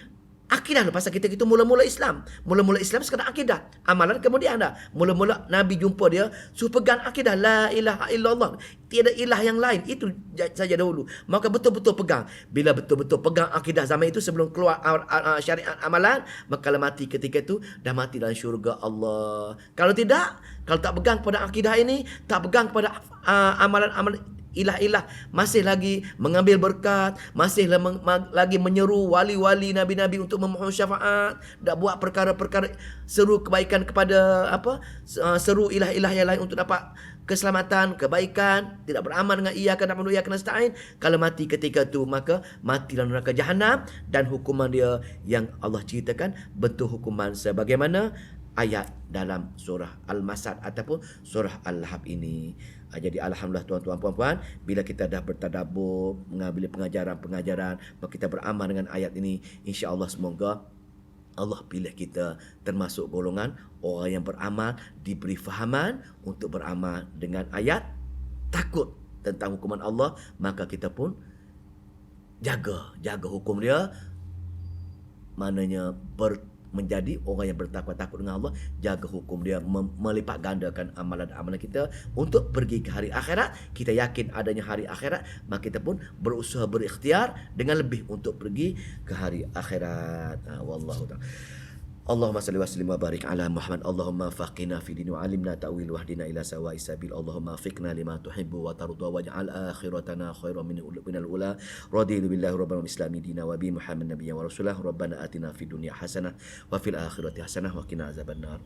akidah tu, pasal kita mula-mula Islam. Mula-mula Islam sekadar akidah. Amalan kemudian dah. Mula-mula Nabi jumpa dia, suruh pegang akidah. La ilaha illallah. Tiada ilah yang lain. Itu saja dahulu. Maka betul-betul pegang. Bila betul-betul pegang akidah zaman itu sebelum keluar syariat amalan, maka kalau mati ketika itu, dah mati dalam syurga Allah. Kalau tidak, kalau tak pegang kepada akidah ini, tak pegang kepada amalan-amalan ilah-ilah, masih lagi mengambil berkat, masih lagi menyeru wali-wali nabi-nabi untuk memohon syafaat, dak buat perkara-perkara seru kebaikan kepada seru ilah-ilah yang lain untuk dapat keselamatan, kebaikan, tidak beramal dengan iyyaka na'budu wa iyyaka nasta'in. Kalau mati ketika itu, maka mati dalam neraka jahanam, dan hukuman dia yang Allah ceritakan bentuk hukuman sebagaimana ayat dalam surah Al-Masad ataupun surah Al-Lahab ini. Jadi alhamdulillah tuan-tuan puan-puan, bila kita dah bertadabbur, mengambil pengajaran-pengajaran, maka kita beramal dengan ayat ini, insya-Allah semoga Allah pilih kita termasuk golongan orang yang beramal, diberi fahaman untuk beramal dengan ayat, takut tentang hukuman Allah, maka kita pun jaga hukum dia, maknanya menjadi orang yang bertakwa, takut dengan Allah, jaga hukum dia, melipat gandakan amalan-amalan kita untuk pergi ke hari akhirat. Kita yakin adanya hari akhirat, maka kita pun berusaha, berikhtiar dengan lebih untuk pergi ke hari akhirat. Wallahu ta'ala. Allahumma salli wa sallim wa barik ala Muhammad. Allahumma faqina fi din wa alimna ta'wil wahdina ila sawa'i sabil. Allahumma fiqna lima tuhibbu wa tarda waj'al akhiratana khairan min al-ula. Raditu billahi rabbil islami dina wa bi Muhammad nabiyyan wa rasulah. Rabbana atina fid dunya hasanah wa fil akhirati hasanah wa qina azabannar.